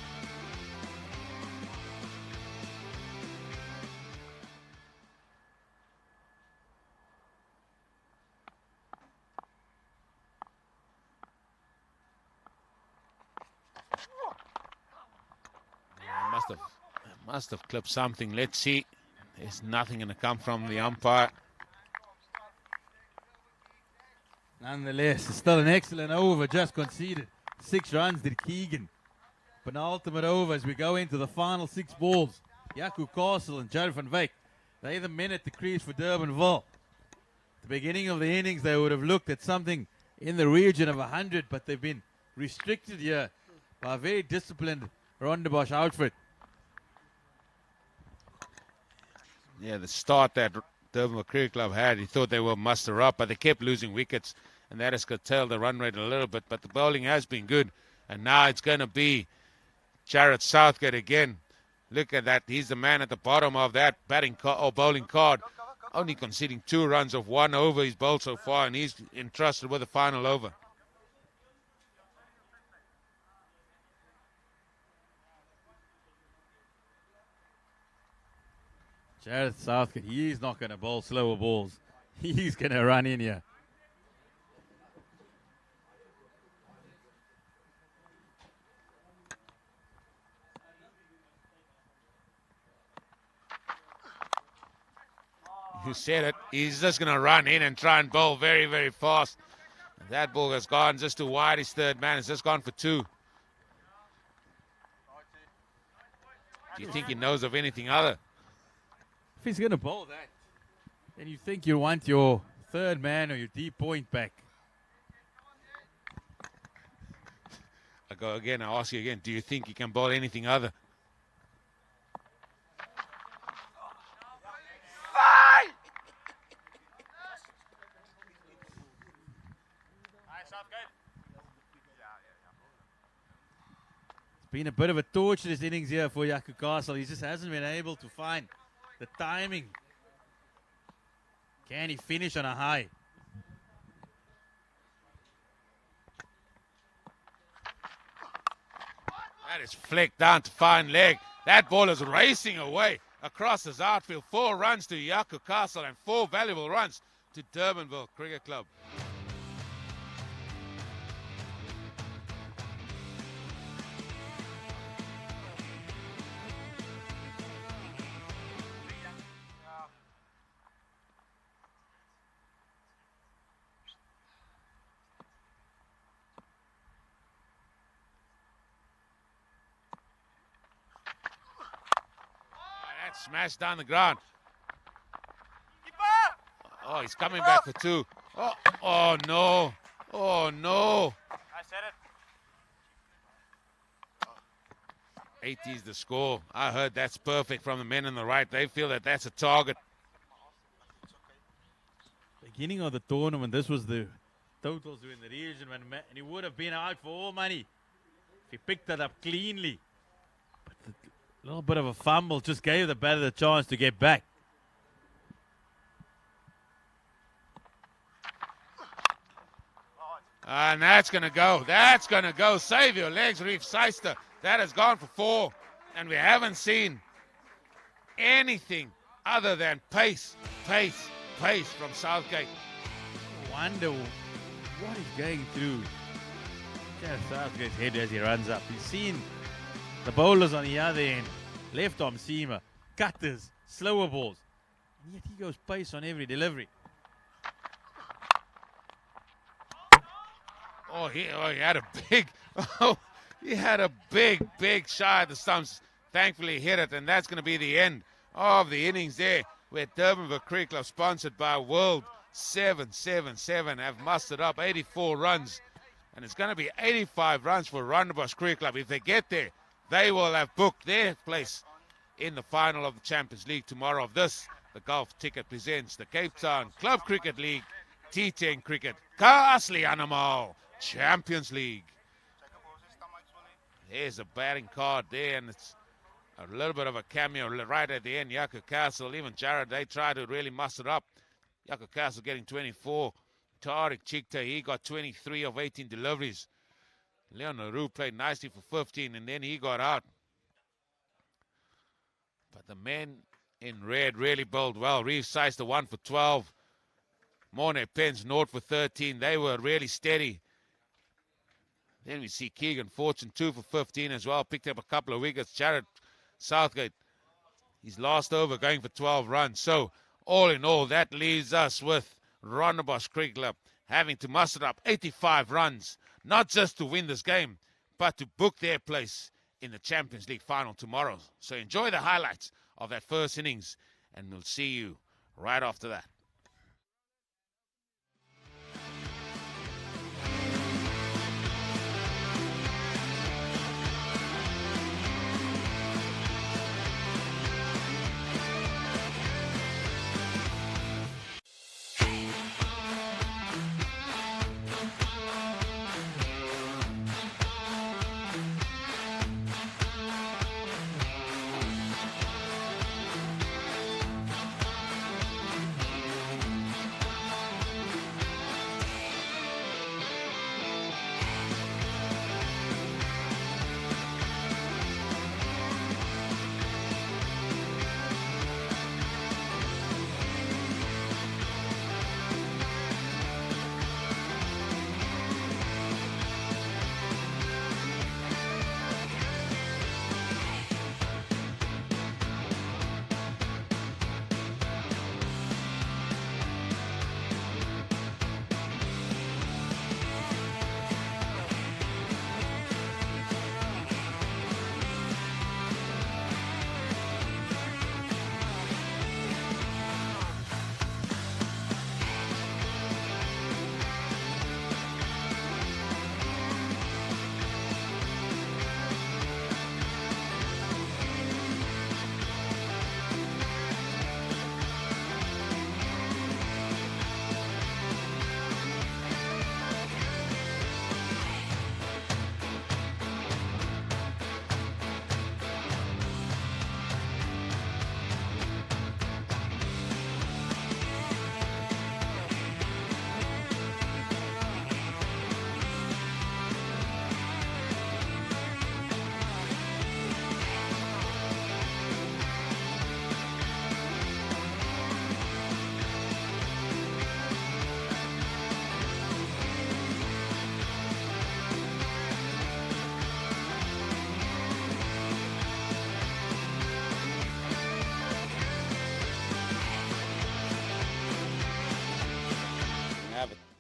Must have clipped something. Let's see. There's nothing going to come from the umpire. Nonetheless, it's still an excellent over, just conceded. 6 runs did Keegan. Penultimate over as we go into the final 6 balls. Jaco Castle and Jared van Wyk, they're the men at the crease for Durbanville. At the beginning of the innings, they would have looked at something in the region of 100, but they've been restricted here by a very disciplined Rondebosch outfit. Yeah, the start that Durbanville Cricket Club had, he thought they will muster up, but they kept losing wickets, and that has curtailed the run rate a little bit, but the bowling has been good, and now it's going to be Jared Southgate again. Look at that. He's the man at the bottom of that bowling card, only conceding 2 runs of 1 over he's bowled so far, and he's entrusted with the final over. Jared Southgate, he's not going to bowl slower balls. He's going to run in here. You said it. He's just going to run in and try and bowl very, very fast. That ball has gone just too wide. His third man has just gone for 2. Do you think he knows of anything other? If he's going to bowl that, then you think you want your third man or your deep point back. I go again, I ask you again, do you think he can bowl anything other? It's been a bit of a torturous innings here for Jaco Castle. He just hasn't been able to find the timing. Can he finish on a high? That is flicked down to fine leg. That ball is racing away across his outfield. 4 runs to Jaco Castle and 4 valuable runs to Durbanville Cricket Club. Smashed down the ground. Oh, he's coming back for 2. Oh no. Oh no. I said it. 80 is the score. I heard that's perfect from the men on the right. They feel that that's a target. Beginning of the tournament, this was the totals in the region, and he would have been out for all money if he picked that up cleanly. But a little bit of a fumble just gave the batter the chance to get back. And that's going to go. That's going to go. Save your legs, Reef Seister. That has gone for 4. And we haven't seen anything other than pace from Southgate. Wonder what he's going through Jared Southgate's head as he runs up. He's seen the bowlers on the other end, left arm seamer, cutters, slower balls, and yet he goes pace on every delivery. He had a big shot at the stumps. Thankfully hit it, and that's going to be the end of the innings there, where Durbanville Cricket Club, sponsored by World 777, have mustered up 84 runs, and it's going to be 85 runs for Rondebosch Cricket Club. If they get there, they will have booked their place in the final of the Champions League tomorrow. Of this, the Golf Ticket presents the Cape Town Club Cricket League T10 Cricket Kaasli Animal Champions League. There's a batting card there, and it's a little bit of a cameo right at the end. Jaco Castle, even Jared, they try to really muster up. Jaco Castle getting 24. Tariq Chikta, he got 23 of 18 deliveries. Leon Naru played nicely for 15, and then he got out. But the men in red really bowled well. Reeve Sice, the 1 for 12. Morne Pence, 0 for 13. They were really steady. Then we see Keegan Fortune, 2 for 15 as well. Picked up a couple of wickets. Jared Southgate, his last over going for 12 runs. So all in all, that leaves us with Rondebosch Cricket Club having to muster up 85 runs, not just to win this game, but to book their place in the Champions League final tomorrow. So enjoy the highlights of that first innings, and we'll see you right after that.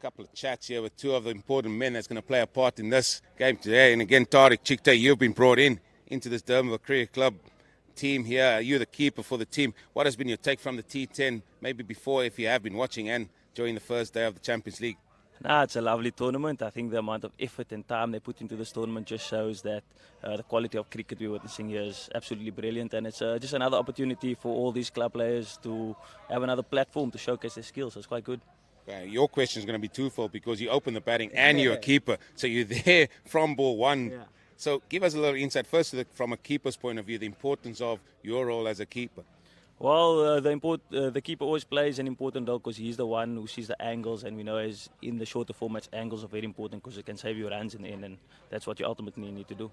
Couple of chats here with two of the important men that's going to play a part in this game today. And again, Tariq Chikte, you've been brought into this Durbanville Cricket Club team here. You're the keeper for the team. What has been your take from the T10, maybe before, if you have been watching, and during the first day of the Champions League? It's a lovely tournament. I think the amount of effort and time they put into this tournament just shows that the quality of cricket we're witnessing here is absolutely brilliant, and it's just another opportunity for all these club players to have another platform to showcase their skills. So it's quite good. Your question is going to be twofold because you open the batting and you're a keeper. So you're there from ball one. Yeah. So give us a little insight. First, from a keeper's point of view, the importance of your role as a keeper. Well, the keeper always plays an important role because he's the one who sees the angles, and we know as in the shorter formats, angles are very important because it can save you runs in the end, and that's what you ultimately need to do.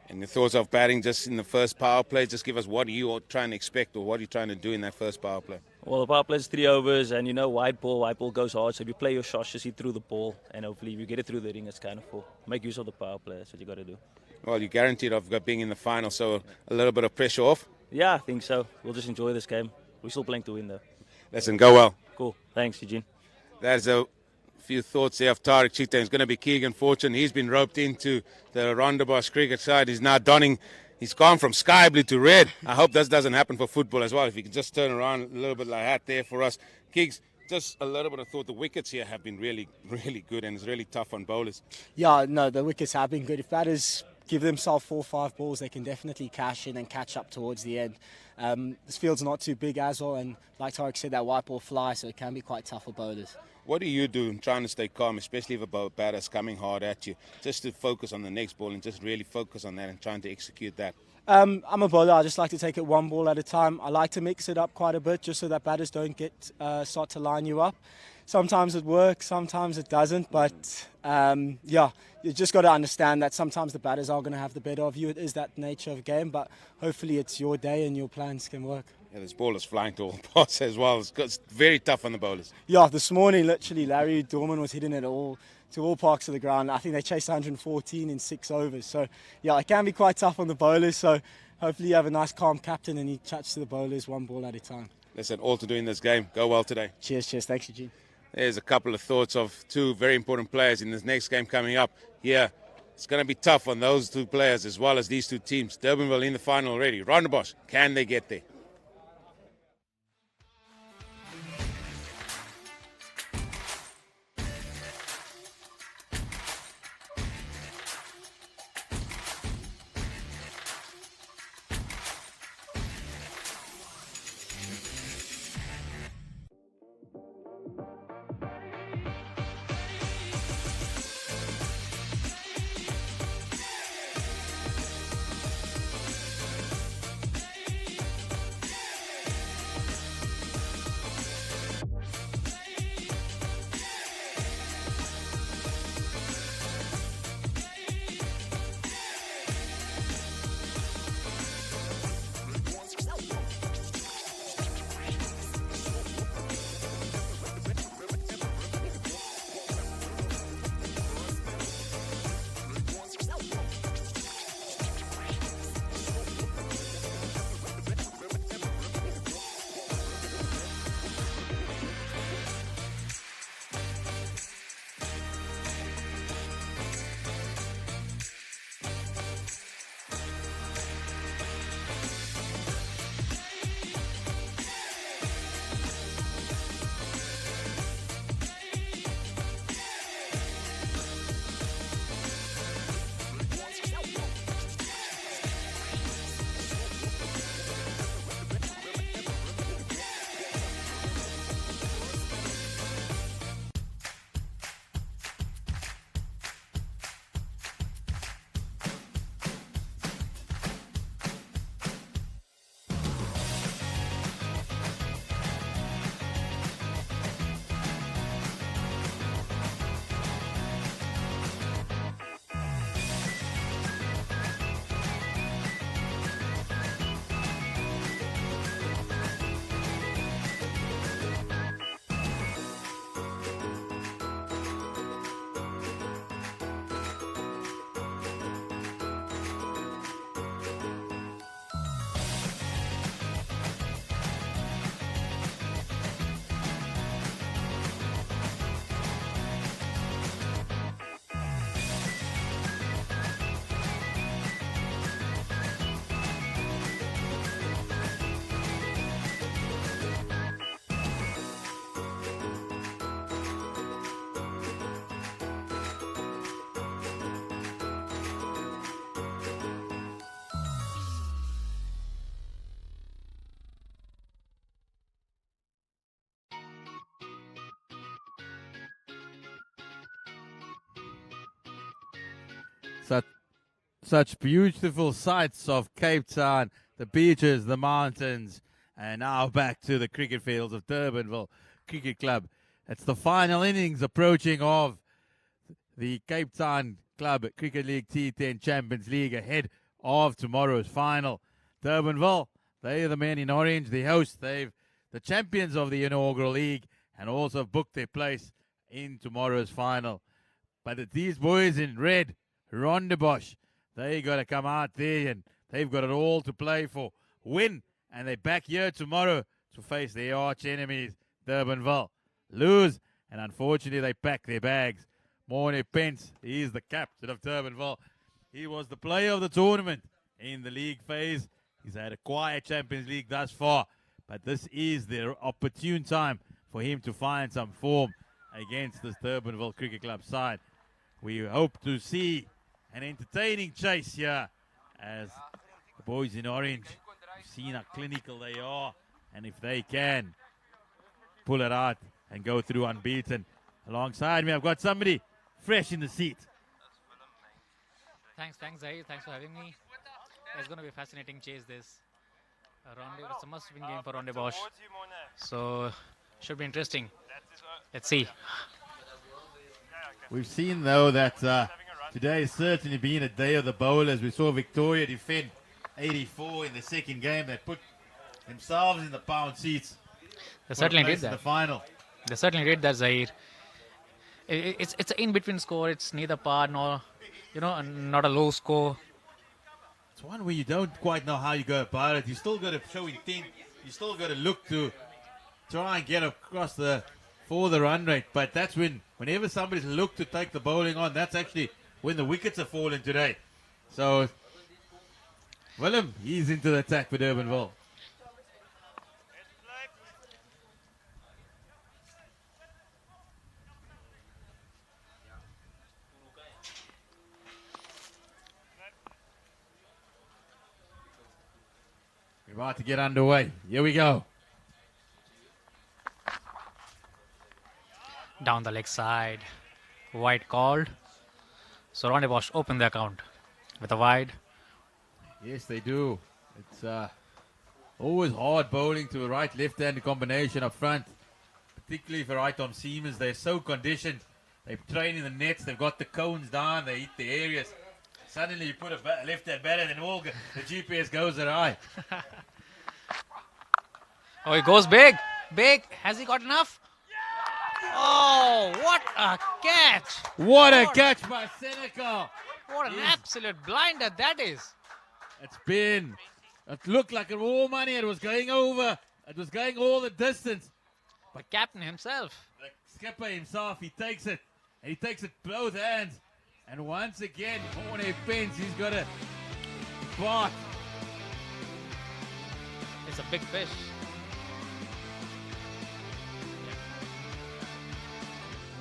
And the thoughts of batting just in the first power play, just give us what you are trying to expect or what you're trying to do in that first power play. Well, the power play is 3 overs, and you know, white ball goes hard, so if you play your shots, you see through the ball, and hopefully if you get it through the ring, it's kind of full. Make use of the power play, that's what you got to do. Well, you're guaranteed of being in the final, so a little bit of pressure off. Yeah, I think so. We'll just enjoy this game. We're still playing to win, though. Listen, go well. Cool. Thanks, Eugene. There's a few thoughts there of Tariq Chikte. It's going to be Keegan Fortune. He's been roped into the Rondebosch cricket side. He's now donning. He's gone from sky blue to red. I hope this doesn't happen for football as well. If you could just turn around a little bit like that there for us. Keegs, just a little bit of thought. The wickets here have been really, really good, and it's really tough on bowlers. Yeah, no, the wickets have been good. If batters give themselves 4 or 5 balls, they can definitely cash in and catch up towards the end. This field's not too big as well, and like Tariq said, that white ball flies, so it can be quite tough for bowlers. What do you do in trying to stay calm, especially if a batter's coming hard at you, just to focus on the next ball and just really focus on that and trying to execute that? I'm a bowler. I just like to take it one ball at a time. I like to mix it up quite a bit just so that batters don't start to line you up. Sometimes it works, sometimes it doesn't, but yeah, you just got to understand that sometimes the batters are going to have the better of you. It is that nature of the game, but hopefully it's your day and your plans can work. Yeah, this ball is flying to all parts as well. It's very tough on the bowlers. Yeah, this morning literally Larry Dorman was hitting it all to all parts of the ground. I think they chased 114 in 6 overs. So, yeah, it can be quite tough on the bowlers. So, hopefully you have a nice, calm captain and he chats to the bowlers one ball at a time. Listen, all to do in this game. Go well today. Cheers. Thanks, Eugene. There's a couple of thoughts of two very important players in this next game coming up. Yeah, it's going to be tough on those two players as well as these two teams. Durbanville in the final already. Rondebosch, can they get there? Such beautiful sights of Cape Town, the beaches, the mountains, and now back to the cricket fields of Durbanville Cricket Club. It's the final innings approaching of the Cape Town Club Cricket League T10 Champions League ahead of tomorrow's final. Durbanville, they are the men in orange, the hosts. They've the champions of the inaugural league and also booked their place in tomorrow's final. But it's these boys in red, Rondebosch, they got to come out there and they've got it all to play for. Win, and they're back here tomorrow to face their arch enemies, Durbanville. Lose, and unfortunately they pack their bags. Morne Pence, he is the captain of Durbanville. He was the player of the tournament in the league phase. He's had a quiet Champions League thus far, but this is the opportune time for him to find some form against this Durbanville Cricket Club side. We hope to see an entertaining chase here as the boys in orange, you've seen how clinical they are, and if they can pull it out and go through unbeaten. Alongside me, I've got somebody fresh in the seat. Thanks, Zahir. Thanks for having me. It's going to be a fascinating chase this. It's a must-win game for Rondebosch. So, should be interesting. Let's see. We've seen, though, that today has certainly been a day of the bowlers. We saw Victoria defend 84 in the second game. They put themselves in the pound seats. They certainly did that. In the final. They certainly did that, Zahir. It's an in-between score. It's neither par nor, not a low score. It's one where you don't quite know how you go about it. You still got to show intent. You still got to look to try and get across for the run rate. But that's whenever somebody's looked to take the bowling on, that's actually when the wickets are falling today. So Willem, he's into the attack for Durbanville. We're about to get underway. Here we go. Down the leg side. Wide called. So Rondebosch opened the account with a wide. Yes, they do. It's always hard bowling to a right-left-handed combination up front, particularly for right-arm seamers. They're so conditioned. They train in the nets. They've got the cones down. They hit the areas. Suddenly you put a left-hand batter, then the GPS goes awry. Oh, he goes big. Big. Has he got enough? Oh, what a catch. What a catch by Senegal. What an absolute blinder that is. It looked like a raw money. It was going over. It was going all the distance. But captain himself. The skipper himself, he takes it. And he takes it both hands. And once again, Morne Pence, he's got a spot. It's a big fish.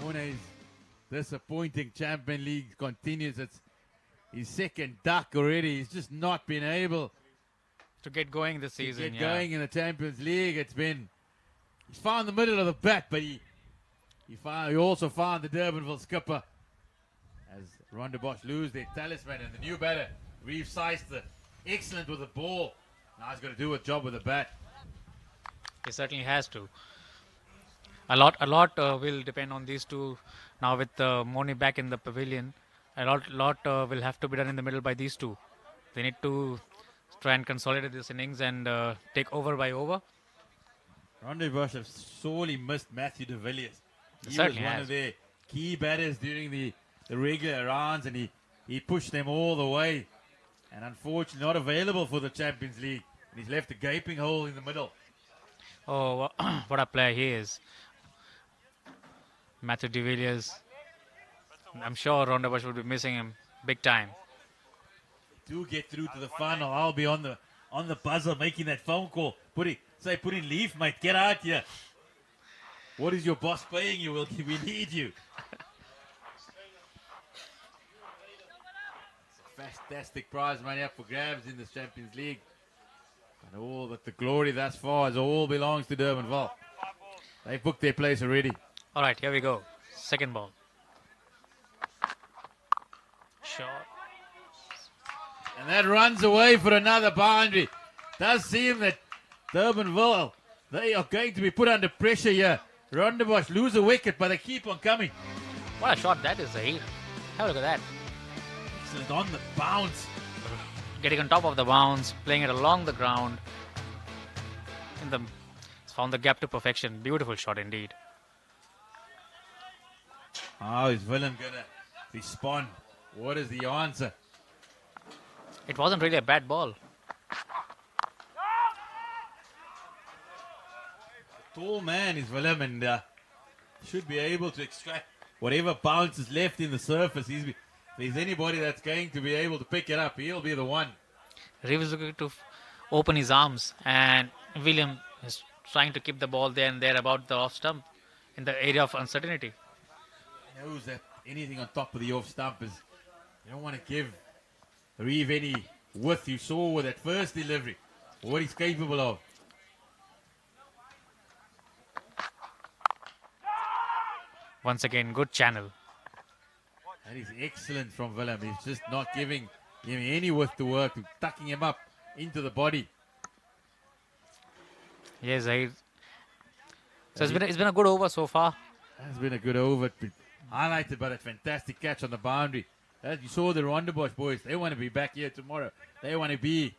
Morne's disappointing Champion League continues. It's his second duck already. He's just not been able to get going this season. To get going in the Champions League. He's found the middle of the bat, but he also found the Durbanville skipper. As Rondebosch lose their talisman, and the new batter, Reeve Seister, excellent with the ball. Now he's got to do a job with the bat. He certainly has to. A lot will depend on these two. Now with Moni back in the pavilion, a lot will have to be done in the middle by these two. They need to try and consolidate this innings and take over by over. Rondebosch have sorely missed Matthew de Villiers. He was one of their key batters during the regular rounds, and he pushed them all the way. And unfortunately not available for the Champions League. And he's left a gaping hole in the middle. Oh, what a player he is. Matthew de Villiers. I'm sure Rondebosch will be missing him big time. Do get through to the final. I'll be on the buzzer making that phone call. Put in leave, mate. Get out here. What is your boss paying you? We need you. It's a fantastic prize money up for grabs in this Champions League. And all that the glory thus far all belongs to Durbanville. They've booked their place already. All right, here we go. Second ball. Short. And that runs away for another boundary. Does seem that Durbanville, they are going to be put under pressure here. Rondebosch lose a wicket, but they keep on coming. What a shot that is, Zahir. Have a look at that. Excellent on the bounce. Getting on top of the bounce, playing it along the ground. It's found the gap to perfection. Beautiful shot indeed. How is Willem going to respond? What is the answer? It wasn't really a bad ball. Tall man is Willem, and should be able to extract whatever bounce is left in the surface. If there's anybody that's going to be able to pick it up, he'll be the one. Reeve is looking to open his arms, and William is trying to keep the ball there and there about the off stump in the area of uncertainty. He knows that anything on top of the off stump is, you don't want to give Reeve any width. You saw with that first delivery what he's capable of. Once again, good channel. That is excellent from Willem. He's just not giving him any width to work, tucking him up into the body. Yes, so it's been a good over so far. It's been a good over, highlighted by that fantastic catch on the boundary. As you saw the Rondebosch boys, they want to be back here tomorrow. They want to be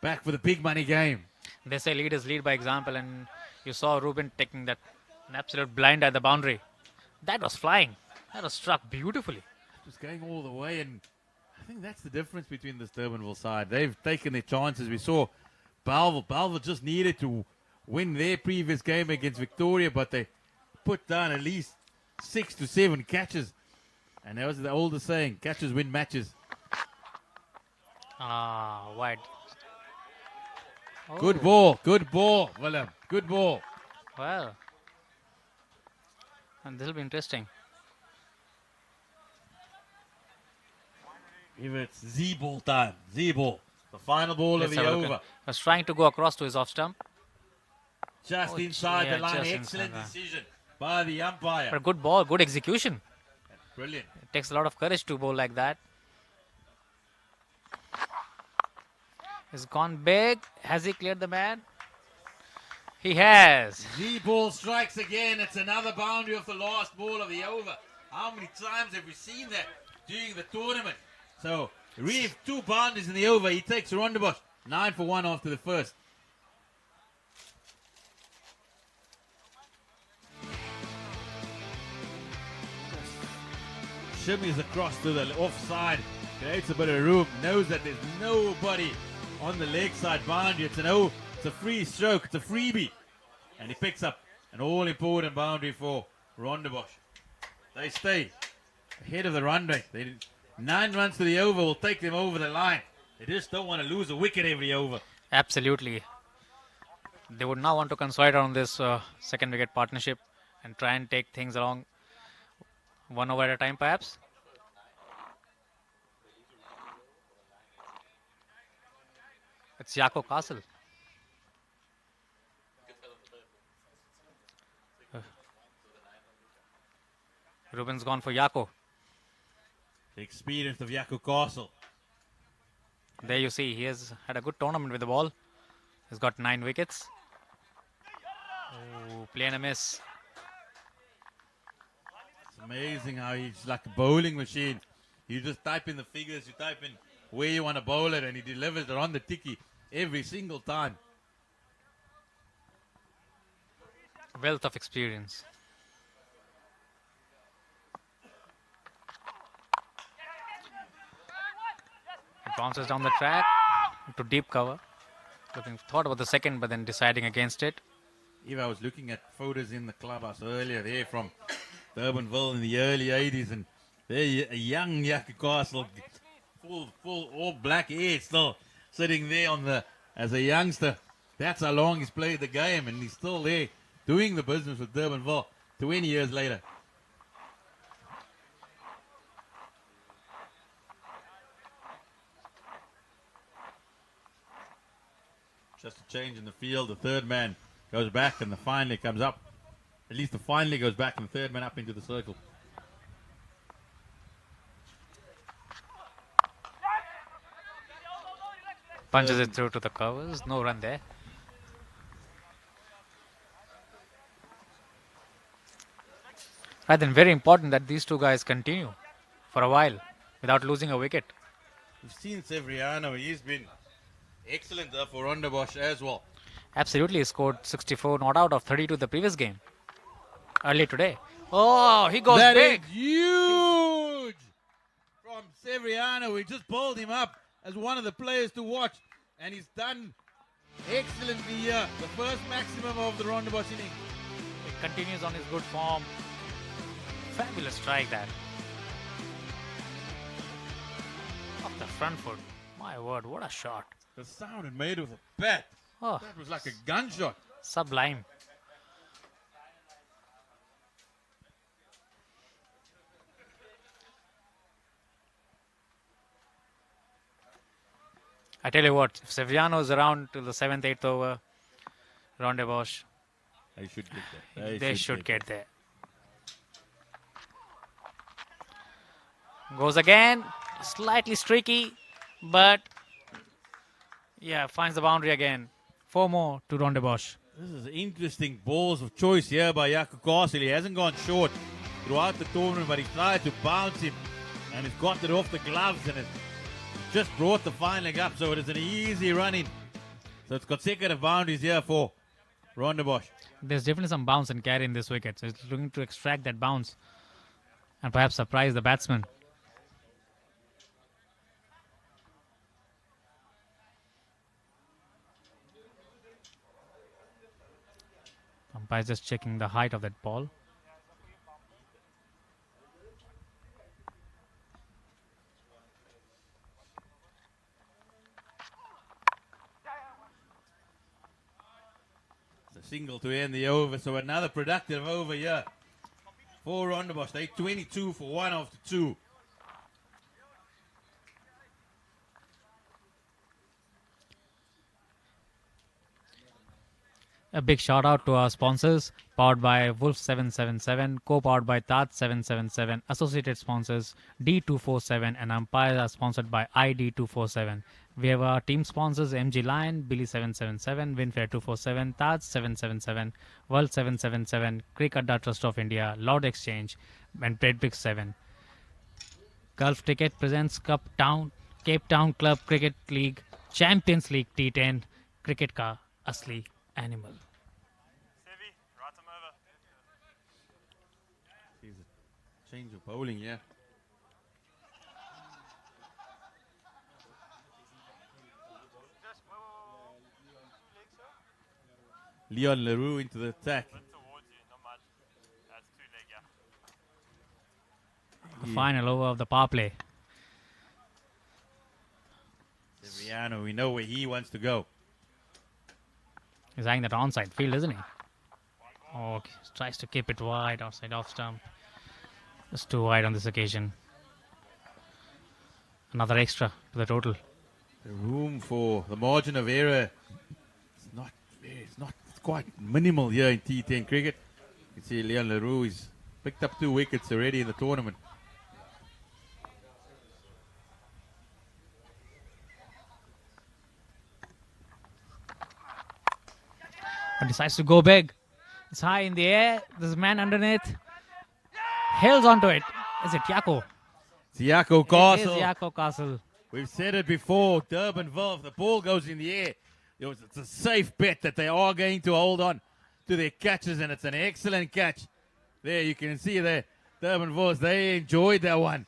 back for the big money game. They say leaders lead by example, and you saw Ruben taking an absolute blind at the boundary. That was flying. That was struck beautifully. Just going all the way, and I think that's the difference between this Durbanville side. They've taken their chances. We saw Belleville just needed to win their previous game against Victoria, but they put down at least 6 to 7 catches. And that was the older saying, catches win matches. Wide. Good ball, Willem. Good ball. Well, and this will be interesting. If it's Z-ball time, Z-ball. The final ball of the over. Was trying to go across to his off stump. Just inside the line. Excellent decision by the umpire. But a good ball, good execution. Brilliant. It takes a lot of courage to bowl like that. He's gone big. Has he cleared the man? He has. Z-ball strikes again. It's another boundary of the last ball of the over. How many times have we seen that during the tournament? So, Reeve, 2 boundaries in the over. He takes Rondebosch. 9 for 1 after the first. Shimmies across to the offside. Creates a bit of room. Knows that there's nobody on the leg side boundary. It's a free stroke. It's a freebie. And he picks up an all-important boundary for Rondebosch. They stay ahead of the run rate. 9 runs to the over will take them over the line. They just don't want to lose a wicket every over. Absolutely. They would now want to consolidate on this second wicket partnership and try and take things along 1 over at a time perhaps. It's Yako Castle. Ruben's gone for Yako. The experience of Yako Castle. There you see, he has had a good tournament with the ball. He's got 9 wickets. Oh, play and a miss. It's amazing how he's like a bowling machine. You just type in the figures, you type in where you want to bowl it, and he delivers it on the ticky every single time. Wealth of experience. It bounces down the track to deep cover. Thought about the second, but then deciding against it. If I was looking at photos in the clubhouse earlier there from Durbanville in the early 80s, and there a young Yako Castle, full all black hair still sitting there as a youngster. That's how long he's played the game, and he's still there doing the business with Durbanville 20 years later. Just a change in the field. The third man goes back and the finally comes up. At least the finally goes back and the third man up into the circle. Punches it through to the covers. No run there. Right, then very important that these two guys continue for a while without losing a wicket. We've seen Severiano. He's been excellent for Rondebosch as well. Absolutely, he scored 64 not out of 32 the previous game. Early today. Oh, he goes big. That is huge from Severiano. He just pulled him up as one of the players to watch. And he's done excellently here. The first maximum of the Rondebosch inning. He continues on his good form. Fabulous strike that. Off the front foot. My word, what a shot. The sound it made with a bat. Oh, that was like a gunshot. Sublime. I tell you what, if Severiano is around till the 7th, 8th over, Rondebosch, they should get there. They should get there. Goes again, slightly streaky, but yeah, finds the boundary again. 4 more to Rondebosch. This is interesting balls of choice here by Yako Castle. He hasn't gone short throughout the tournament, but he tried to bounce him and he's got it off the gloves and it just brought the fine leg up, so it is an easy run in. So it's consecutive boundaries here for Rondebosch. There's definitely some bounce and carry in this wicket, so he's looking to extract that bounce and perhaps surprise the batsman. Umpire just checking the height of that ball. It's a single to end the over, so another productive over here for Rondebosch. They 22 for 1 after 2. A big shout out to our sponsors, powered by Wolf 777, co-powered by Tat 777, associated sponsors D247, and umpires are sponsored by ID247. We have our team sponsors MG Lion, Billy 777, Winfair 247, Tat 777, World 777, Cricket Trust of India, Lord Exchange, and Breadbricks 7. Gulf Ticket presents Cape Town Club Cricket League Champions League T10 Cricket Ka Asli Animal. Sevi, right him over. Here's a change of bowling, yeah. Just whoa. 2 legs, sir. Leon Leroux into the attack. Bit towards you, not much. That's 2 leg, yeah. The final over of the power play. Severiano, we know where he wants to go. He's eyeing that onside field, isn't he? Oh, okay. Tries to keep it wide, outside off stump. Just too wide on this occasion. Another extra to the total. The room for the margin of error, it's quite minimal here in T10 cricket. You can see Leon Leroux has picked up 2 wickets already in the tournament. But decides to go big. It's high in the air. There's a man underneath. Hails onto it. Is it Yako? It's Yako Castle. It is Yako Castle. We've said it before, Durbanville, if the ball goes in the air, it's a safe bet that they are going to hold on to their catches, and it's an excellent catch. There, you can see there, Durbanville, they enjoyed that one.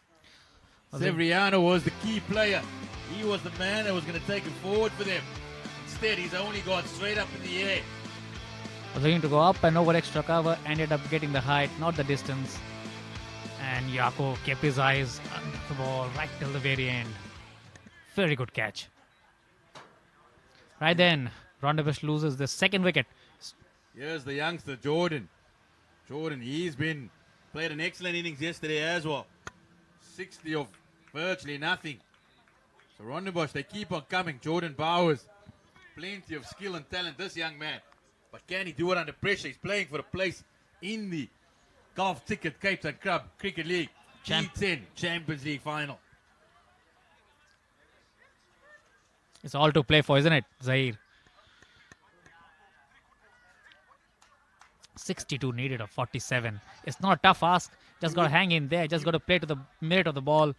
Severiano was the key player. He was the man that was going to take it forward for them. Instead, he's only gone straight up in the air. Was looking to go up and over extra cover, ended up getting the height, not the distance. And Yako kept his eyes on the ball right till the very end. Very good catch. Right then, Rondebosch loses the second wicket. Here's the youngster, Jordan. Jordan, he's played an excellent innings yesterday as well. 60 of virtually nothing. So Rondebosch, they keep on coming. Jordan Bowers, plenty of skill and talent, this young man. But can he do it under pressure? He's playing for a place in the Gulf Ticket Cape Town Club Cricket League T10 Champions League final. It's all to play for, isn't it, Zahir? 62 needed of 47. It's not a tough ask. Just got to hang in there. Just got to play to the merit of the ball.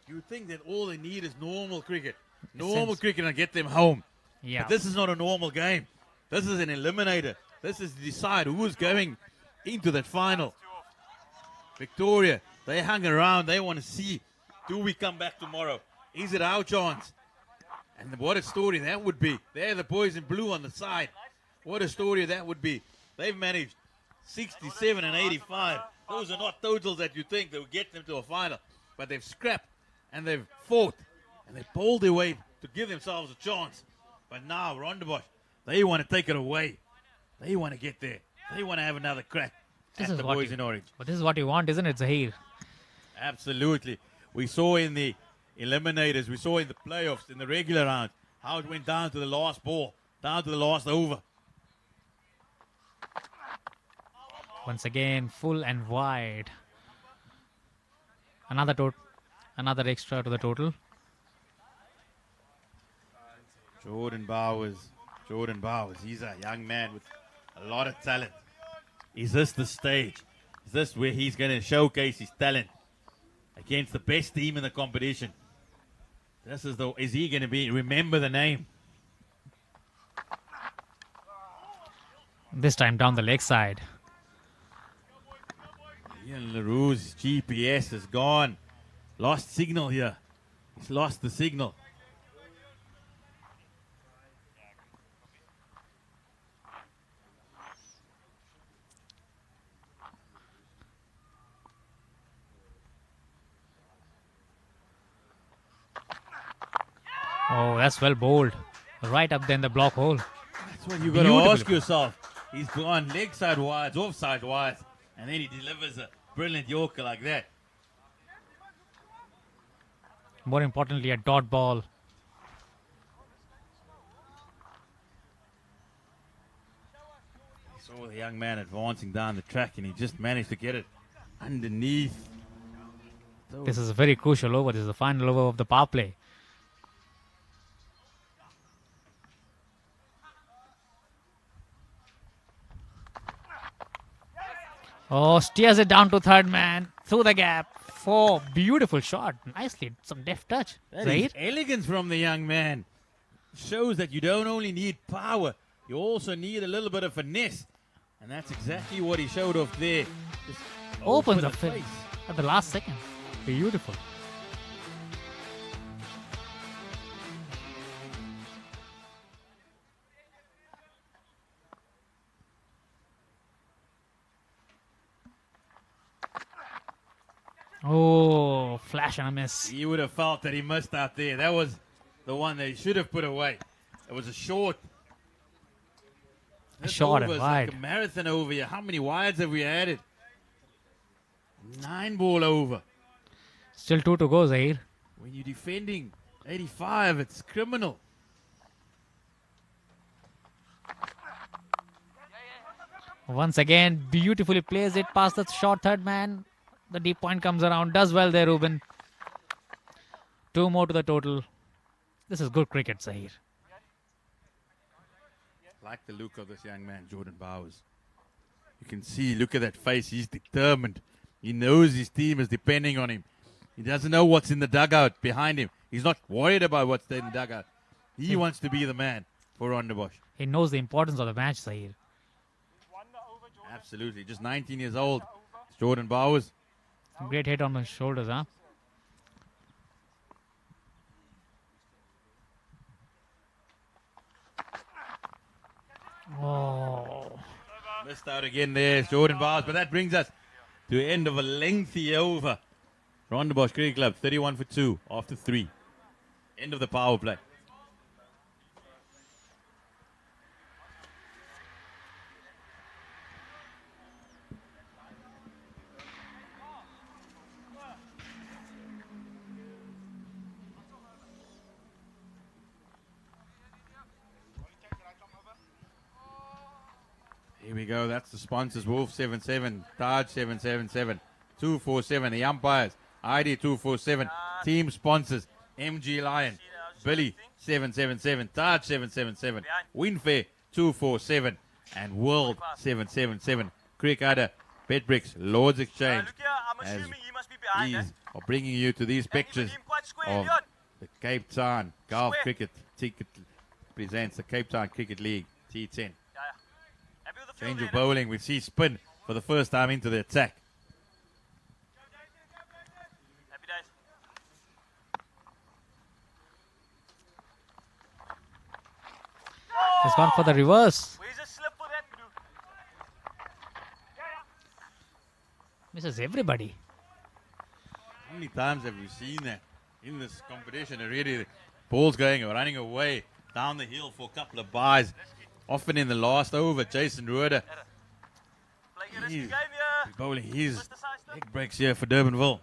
You would think that all they need is normal cricket. Normal cricket and get them home. Yeah. But this is not a normal game. This is an eliminator. This is to decide who's going into that final. Victoria, they hung around. They want to see, do we come back tomorrow? Is it our chance? And what a story that would be. They're the boys in blue on the side. What a story that would be. They've managed 67 and 85. Those are not totals that you think that will get them to a final. But they've scrapped and they've fought and they pulled their way to give themselves a chance. But now, Rondebosch, they want to take it away. They want to get there. They want to have another crack at the boys in orange. But this is what you want, isn't it, Zahir? Absolutely. We saw in the eliminators, we saw in the playoffs, in the regular round, how it went down to the last ball, down to the last over. Once again, full and wide. Another extra to the total. Jordan Bowers, he's a young man with a lot of talent. Is this the stage? Is this where he's going to showcase his talent against the best team in the competition? Is he going to be, remember the name? This time down the leg side. Ian LaRue's GPS is gone. Lost signal here. He's lost the signal. Oh, that's well bowled. Right up there in the block hole. That's what you got to ask yourself. He's gone leg side wides, offside wides, and then he delivers a brilliant Yorker like that. More importantly, a dot ball. He saw the young man advancing down the track, and he just managed to get it underneath. This is a very crucial over. This is the final over of the power play. Oh, steers it down to third man. Through the gap. 4. Beautiful shot. Nicely. Some deft touch. That is elegance from the young man. Shows that you don't only need power, you also need a little bit of finesse. And that's exactly what he showed off there. Just Opens open the face at the last second. Beautiful. Oh, flash and a miss. He would have felt that he missed out there. That was the one that he should have put away. It was a short. A short and wide. Like a marathon over here. How many wides have we added? 9 ball over. Still 2 to go, Zahir. When you're defending 85, it's criminal. Once again, beautifully plays it past the short third man. The deep point comes around. Does well there, Ruben. 2 more to the total. This is good cricket, Zahir. Like the look of this young man, Jordan Bowers. You can see, look at that face. He's determined. He knows his team is depending on him. He doesn't know what's in the dugout behind him. He's not worried about what's there in the dugout. He wants to be the man for Rondebosch. He knows the importance of the match, Zahir. Absolutely. Just 19 years old. It's Jordan Bowers. Great hit on the shoulders, huh? Oh. Missed out again there, Jordan Bowers. But that brings us to the end of a lengthy over. Rondebosch Cricket Club, 31 for 2 after 3. End of the power play. Here we go. That's the sponsors. Wolf 77, Taj 777, 247. The umpires, ID 247. Team sponsors, MG Lion, Billy 777, Taj 777, Winfair 247, and World 777. Cricket, Betbricks, Lords Exchange. As these are bringing you to these pictures of the Cape Town Golf Cricket Ticket presents the Cape Town Cricket League T10. Change of bowling. We see spin for the first time into the attack. He's gone for the reverse. Misses everybody. How many times have we seen that in this competition? Already the ball's going or running away down the hill for a couple of byes. Often in the last over, Jason Roeder. He's bowling his leg breaks here for Durbanville.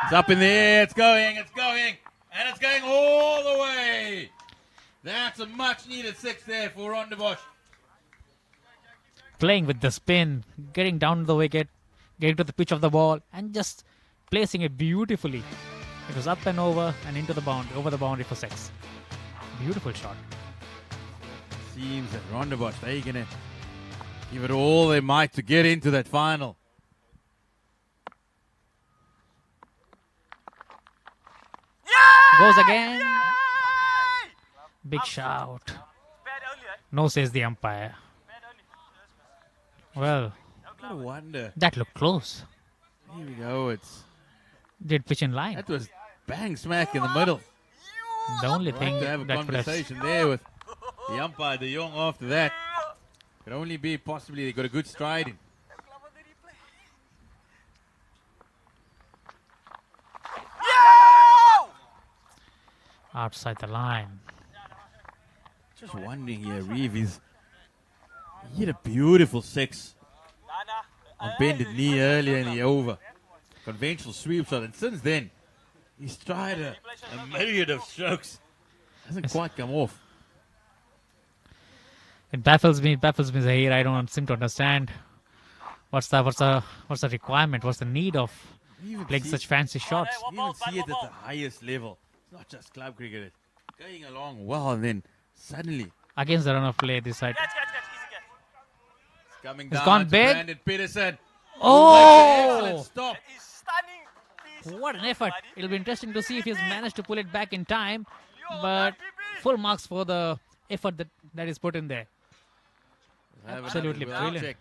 It's up in the air, it's going, and it's going all the way. That's a much needed 6 there for Rondebosch. Playing with the spin, getting down to the wicket, getting to the pitch of the ball, and just placing it beautifully. It was up and over and into the boundary, over the boundary for 6. Beautiful shot. Seems that Rondebosch, they're going to give it all they might to get into that final. goes again. Big shout. No, says the umpire. Well, I wonder. that looked close. Here we go. It's Did pitch in line. that was bang smack in the middle. The only thing To have a that could have conversation there with the umpire, De Jong. After that, could only be possibly they got a good stride in. outside the line. Just wondering here, Reeve he hit a beautiful 6 on bended knee earlier in the over. Conventional sweep shot, and since then, he's tried a myriad of strokes. Hasn't quite come off. It baffles me Zahir. I don't seem to understand what's the requirement, what's the need of playing such fancy shots. You even see it at the highest level. It's not just club cricket. It's going along well, and then suddenly Against the run of play this side. it's coming It's down gone to big. Brandon Peterson. Oh! Excellent stop. What an effort. It'll be interesting to see if he's managed to pull it back in time. But full marks for the effort that is put in there. Absolutely brilliant. Check.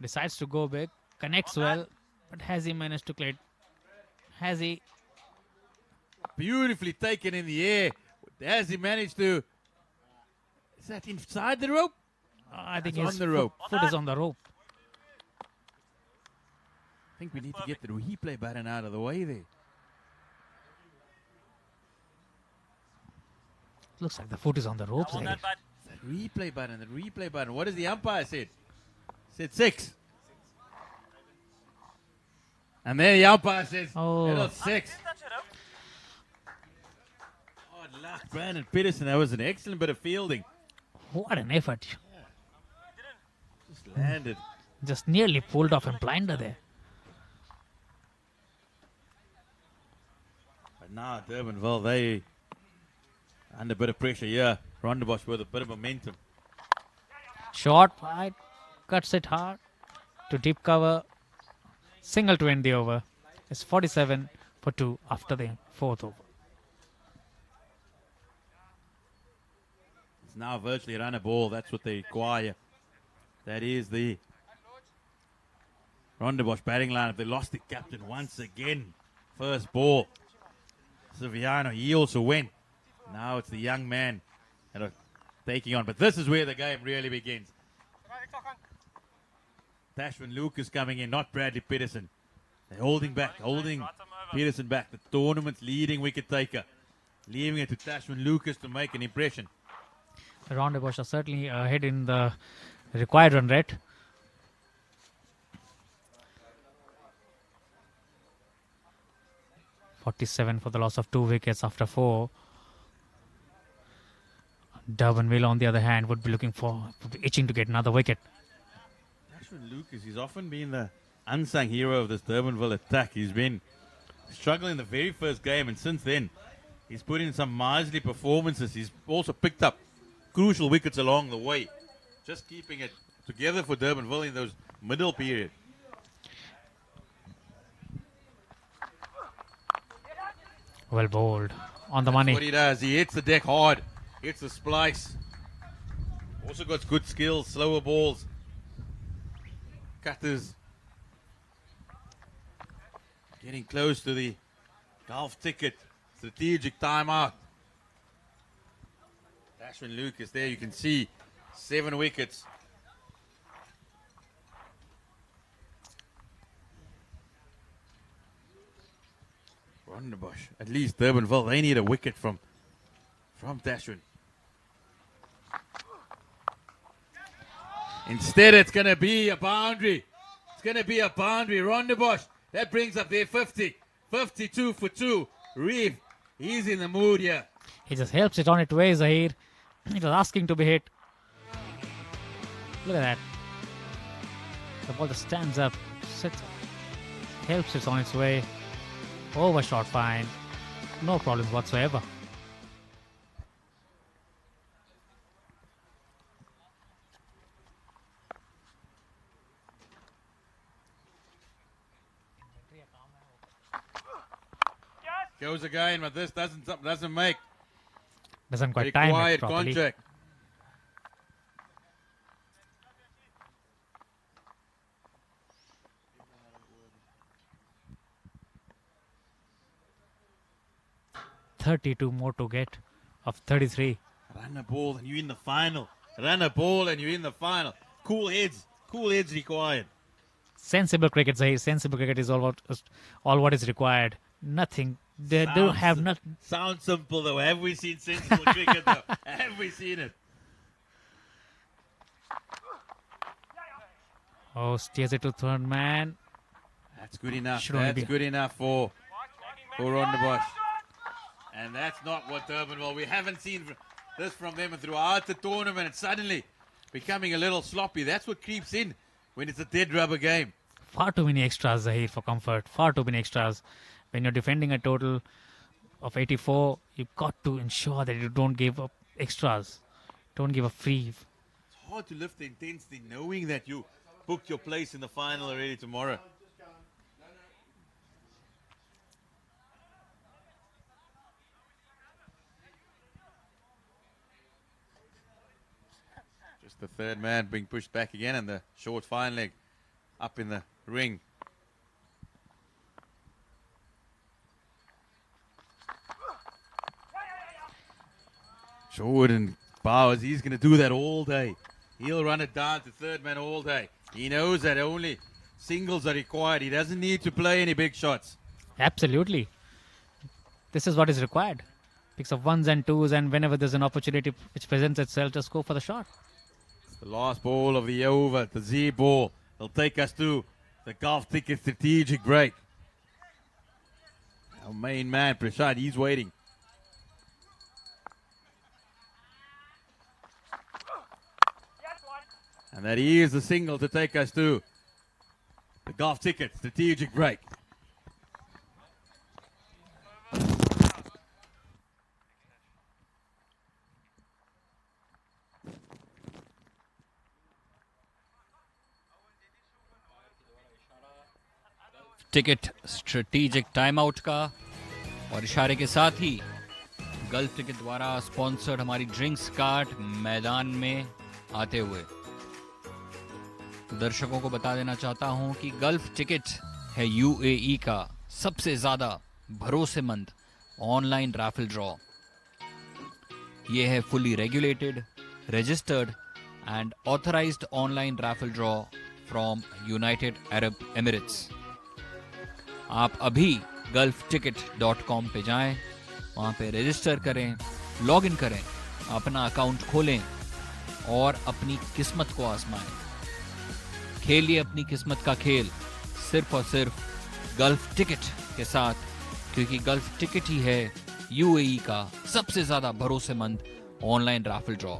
Decides to go big. Connects well. But has he managed to clear it? Has he? Beautifully taken in the air. Has he managed to? Is that inside the rope? I think It's his on the rope. foot is on the rope. I think we need to get the replay button out of the way there. Looks like the foot is on the ropes. That replay button, the replay button. What does the umpire said? Said 6. And then the umpire says, Oh. it was 6. Oh, luck, Brandon Peterson. That was an excellent bit of fielding. What an effort. Just landed. Just nearly pulled off a blinder there. But now Durbanville, they under a bit of pressure here. Rondebosch with a bit of momentum. Short, wide, cuts it hard to deep cover. Single to end the over. It's 47 for 2 after the 4th over. It's now virtually run a ball. That's what they require. That is the Rondebosch batting lineup. They lost the captain once again. First ball. Siviano, he also went. Now it's the young man that are taking on. But this is where the game really begins. Tashwin Lucas coming in, not Bradley Peterson. They're holding Peterson back. The tournament's leading wicket taker. Leaving it to Tashwin Lucas to make an impression. The Rondebosch are certainly ahead in the required run rate. .47 for the loss of 2 wickets after 4. Durbanville, on the other hand, would be itching to get another wicket. Tashwin Lucas, he's often been the unsung hero of this Durbanville attack. He's been struggling in the very first game, and since then, he's put in some miserly performances. He's also picked up crucial wickets along the way. Just keeping it together for Durbanville in those middle period. Well bowled. On the That's money. what he does. He hits the deck hard. Hits the splice. Also got good skills, slower balls. Cutters. Getting close to the golf ticket. Strategic timeout. Tashwin Lucas there, you can see 7 wickets. Rondebosch. At least Durbanville, they need a wicket from Tashwin. Instead, it's going to be a boundary. It's going to be a boundary. Rondebosch, that brings up their 50. 52 for 2. Reeve, he's in the mood here. He just helps it on its way, Zahir. It was asking to be hit. Look at that. The ball just stands up, sits, helps it on its way. Overshot fine. No problems whatsoever. Goes again, but this doesn't make. Doesn't quite time it Required properly. contact. $32 more to get of 33. Run a ball and you're in the final. Run a ball and you're in the final. Cool heads required. Sensible cricket, Zahir. Sensible cricket is all what is required. Nothing. They don't have nothing. Sounds simple though. Have we seen sensible cricket though? Have we seen it? Oh, steers it to third man. That's good enough. Should only That's be- good enough for Rondebosch. And that's not what Durbanville. We haven't seen this from them throughout the tournament. It's suddenly becoming a little sloppy. That's what creeps in when it's a dead rubber game. Far too many extras, Zahir, for comfort. Far too many extras. When you're defending a total of 84, you've got to ensure that you don't give up extras. Don't give a free. It's hard to lift the intensity knowing that you booked your place in the final already tomorrow. Just the third man being pushed back again and the short fine leg up in the ring. Jordan Bowers, he's going to do that all day. He'll run it down to third man all day. He knows that only singles are required. He doesn't need to play any big shots. Absolutely. This is what is required. Picks of ones and twos, and whenever there's an opportunity which presents itself, just go for the shot. The last ball of the over, the Z ball, will take us to the golf ticket strategic break. Our main man, Prashad, he's waiting. And that is the single to take us to the golf ticket strategic break. Ticket strategic time out का और इशारे के साथ ही gulf ticket द्वारा sponsored हमारी drinks cart मैदान में आते हुए दर्शकों को बता देना चाहता हूं कि गल्फ टिकट है यूएई का सबसे ज्यादा भरोसेमंद ऑनलाइन रैफल ड्रॉ। यह है fully regulated, registered and authorised online raffle draw from United Arab Emirates. आप अभी gulfticket.com पे जाएं, वहां पे रजिस्टर करें, लॉग इन करें, अपना अकाउंट खोलें और अपनी किस्मत को आजमाएं। खेलिए अपनी किस्मत का खेल सिर्फ और सिर्फ गल्फ टिकट के साथ, क्योंकि गल्फ टिकट ही है यूएई का सबसे ज्यादा भरोसेमंद ऑनलाइन रैफल ड्रॉ।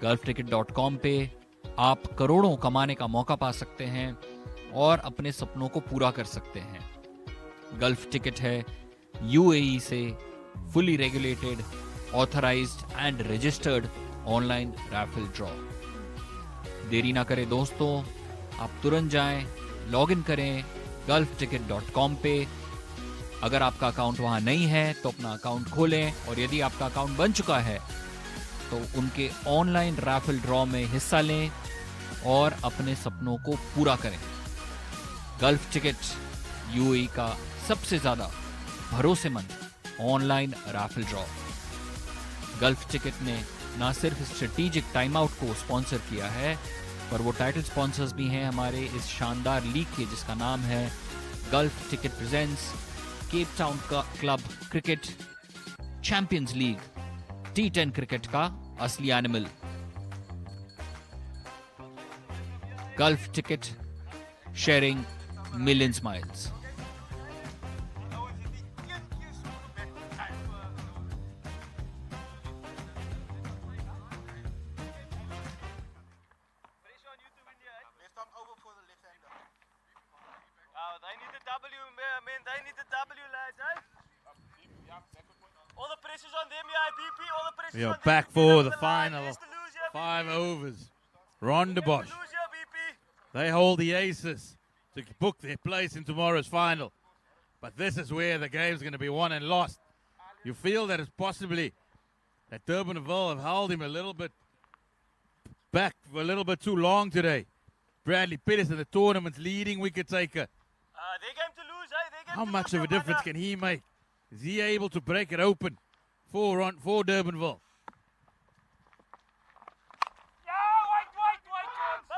gulfticket.com पे आप करोड़ों कमाने का मौका पा सकते हैं और अपने सपनों को पूरा कर सकते हैं। गल्फ टिकट है यूएई से fully regulated, authorised and registered online raffle draw. देरी ना करें दोस्तों, आप तुरंत जाएं, लॉग इन करें gulfticket.com पे। अगर आपका अकाउंट वहां नहीं है तो अपना अकाउंट खोलें, और यदि आपका अकाउंट बन चुका है तो उनके ऑनलाइन रैफल ड्रॉ में हिस्सा लें और अपने सपनों को पूरा करें। गल्फ टिकट यूएई का सबसे ज्यादा भरोसेमंद online raffle draw. Gulf ticket ने ना सिर्फ स्ट्रेटेजिक टाइम आउट को स्पॉन्सर किया है, पर वो टाइटल स्पॉन्सर्स भी हैं हमारे इस शानदार लीग के, जिसका नाम है gulf ticket presents Cape Town club cricket champions league T10 cricket का असली animal. Gulf ticket, sharing million smiles. They need the W, man. They need the W, lads, eh? All the pressure's on them, yeah, BP. All the pressure's We on are them. back Get for up the line. final. Yes, to lose, yeah, 5 BP. overs. Rondebosch. Lose, yeah, BP. They hold the aces to book their place in tomorrow's final. But this is where the game's going to be won and lost. You feel that it's possibly that Durbanville have held him a little bit back for a little bit too long today. Bradley Peterson, the tournament's leading wicket taker. Their game to lose, eh? Their game How to much lose, of a difference can he make? Is he able to break it open for Durbanville?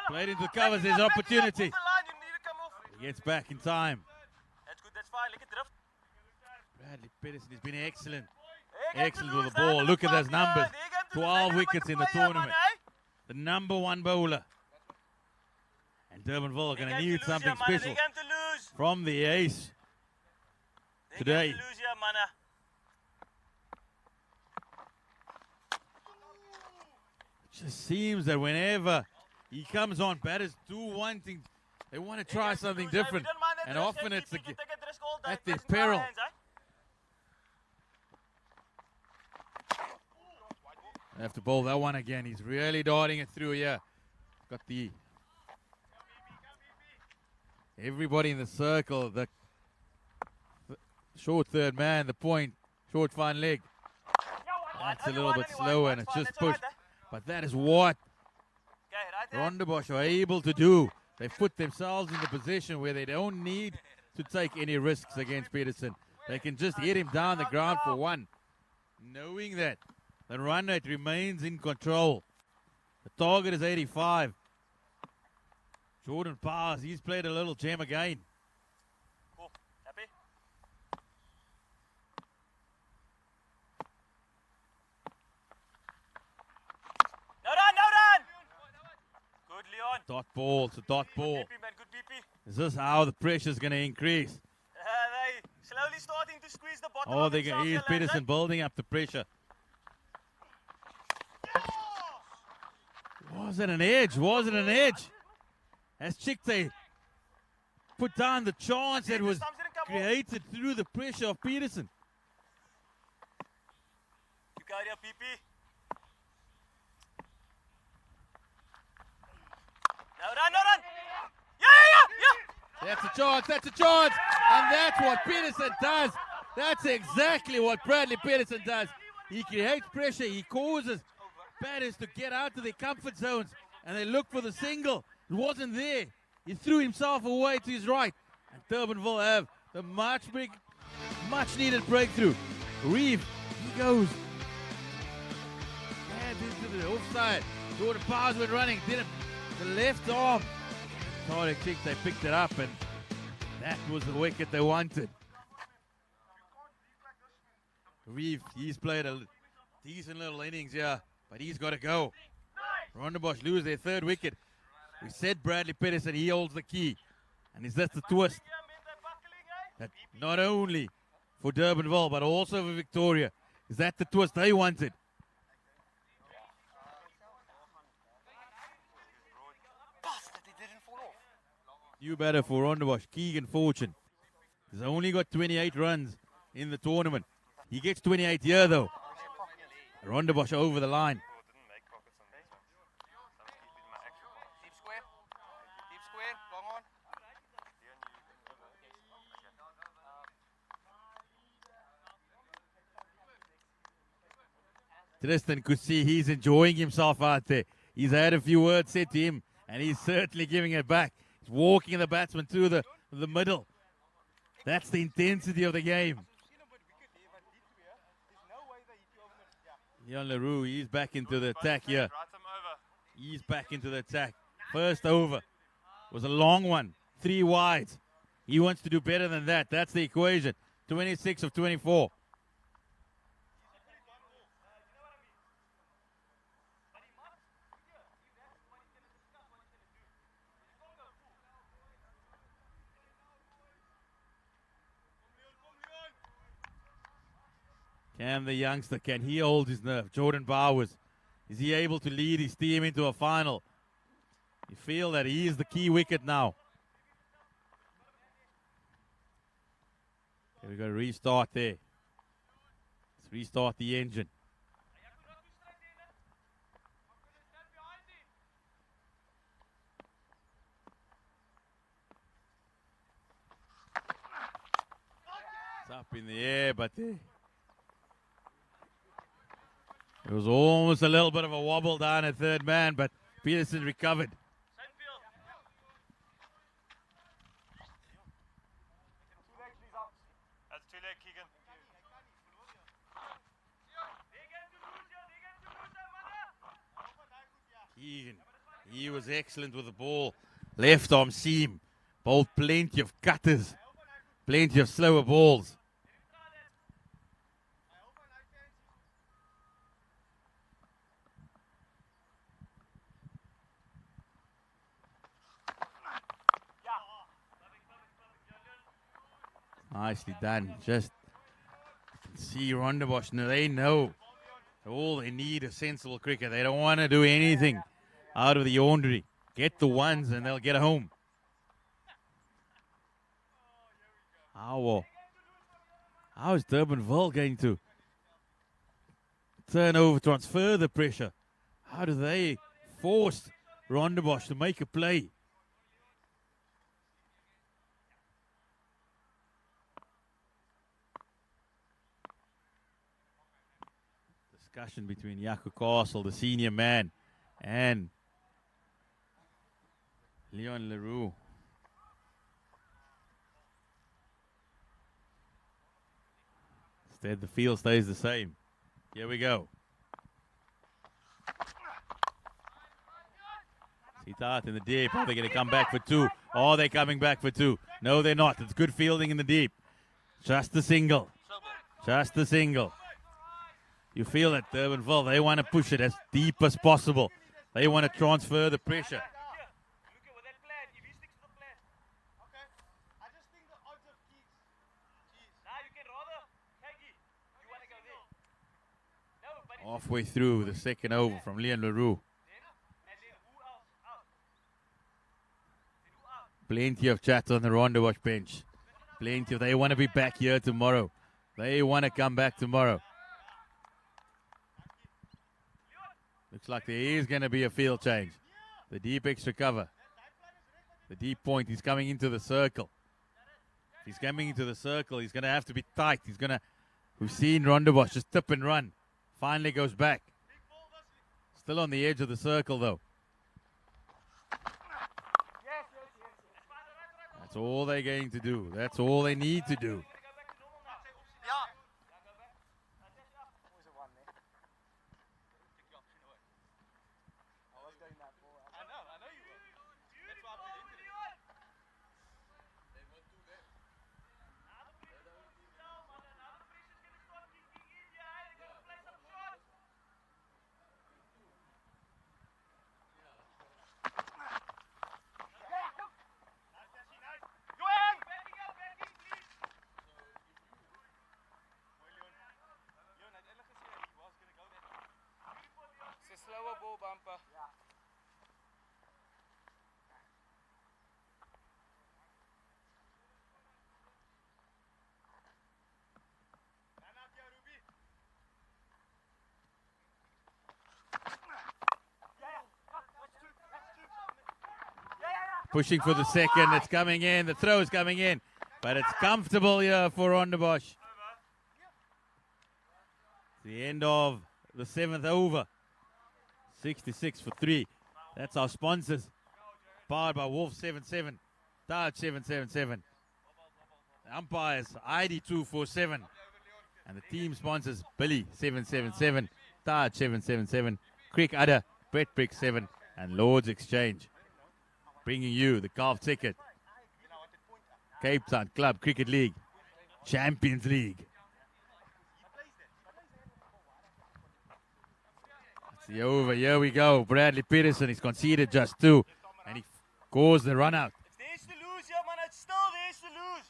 Played into the covers, there's opportunity. He gets back in time. That's good, that's fine. Lekker drift. Bradley Peterson has been excellent. Excellent with the ball. Look at those numbers. 12 wickets in the tournament. The number one bowler. And Durbanville are going to need something special from the ace today. It just seems that whenever he comes on, batters do wanting, they want to try something different. And often it's at their peril. They have to bowl that one again. He's really darting it through here. Got the everybody in the circle. The short third man, the point, short fine leg. That's a little bit slower and it's just pushed. But that is what Rondebosch are able to do. They put themselves in the position where they don't need to take any risks against Peterson. They can just hit him down the ground for one, knowing that the run rate remains in control. The target is 85. Jordan Powers, he's played a little gem again. Cool. Happy? No run! Good, Leon. Dot ball to dot ball. Good BP, man. Good BP. Is this how the pressure is going to increase? They slowly starting to squeeze the bottom. Oh, they're going to use Peterson building up the pressure. Was it an edge? Was it an edge? As Chikte put down the chance that was created through the pressure of Peterson. You got your PP. No run! Yeah! That's a chance, and that's what Peterson does. That's exactly what Bradley Peterson does. He creates pressure, he causes batters to get out of their comfort zones, and they look for the single. It wasn't there. He threw himself away to his right, and Durbanville have the much needed breakthrough. Reeve, he goes into the offside. Jordan Powers went running, did it. The left arm. Tarek Chick, they picked it up, and that was the wicket they wanted. Reeve, he's played a decent little innings here, but he's got to go. Rondebosch lose their third wicket. We said Bradley Peterson, he holds the key. And is that the twist? That not only for Durbanville, but also for Victoria. Is that the twist they wanted? New batter for Rondebosch, Keegan Fortune. He's only got 28 runs in the tournament. He gets 28 here though. Rondebosch over the line. Tristan could see he's enjoying himself out there. He's had a few words said to him, and he's certainly giving it back. He's walking the batsman through the middle. That's the intensity of the game. Leon Leroux, he's back into the attack here. He's back into the attack. First over was a long one, 3 wides. He wants to do better than that. That's the equation. 26 of 24. Can the youngster, can he hold his nerve? Jordan Bowers, is he able to lead his team into a final? You feel that he is the key wicket now. Okay, we've got to restart there. Let's restart the engine. in the air, but there was almost a little bit of a wobble down at third man, but Peterson recovered. That's 2 leg, Keegan. Keegan, he was excellent with the ball. Left arm seam. Bowled plenty of cutters. Plenty of slower balls. Nicely done. Just see Rondebosch. They know all they need is sensible cricket. They don't want to do anything out of the ordinary. Get the ones and they'll get home. How is Durbanville going to turn over, transfer the pressure? How do they force Rondebosch to make a play? Discussion between Jaco Castle, the senior man, and Leon Leroux. Instead, the field stays the same. Here we go. Sitat in the deep. Are they going to come back for 2? Are they coming back for 2? No, they're not. It's good fielding in the deep. Just the single. Just the single. You feel that Durbanville, they want to push it as deep as possible. They want to transfer the pressure. Halfway through the second over from Leon Leroux. Plenty of chat on the Rondebosch bench. Plenty of, they want to be back here tomorrow. They want to come back tomorrow. Looks like there is going to be a field change. The deep extra cover. The deep point, he's coming into the circle. If he's coming into the circle, he's going to have to be tight. We've seen Rondebosch just tip and run. Finally goes back. Still on the edge of the circle though. That's all they're going to do. That's all they need to do. Slower ball bumper. Pushing for the second, it's coming in, the throw is coming in, but it's comfortable here for Rondebosch. The end of the 7th over. 66 for 3. That's our sponsors. Powered by Wolf 77. Touch 777. The umpires ID 247. And the team sponsors Billy 777. Touch 777. Crick Udder, Brett Brick 7. And Lord's Exchange. Bringing you the golf ticket. Cape Town Club Cricket League. Champions League. The over, here we go. Bradley Peterson, he's conceded just 2. And he scores the run out. It's theirs to lose, yeah, man. It's still theirs to lose.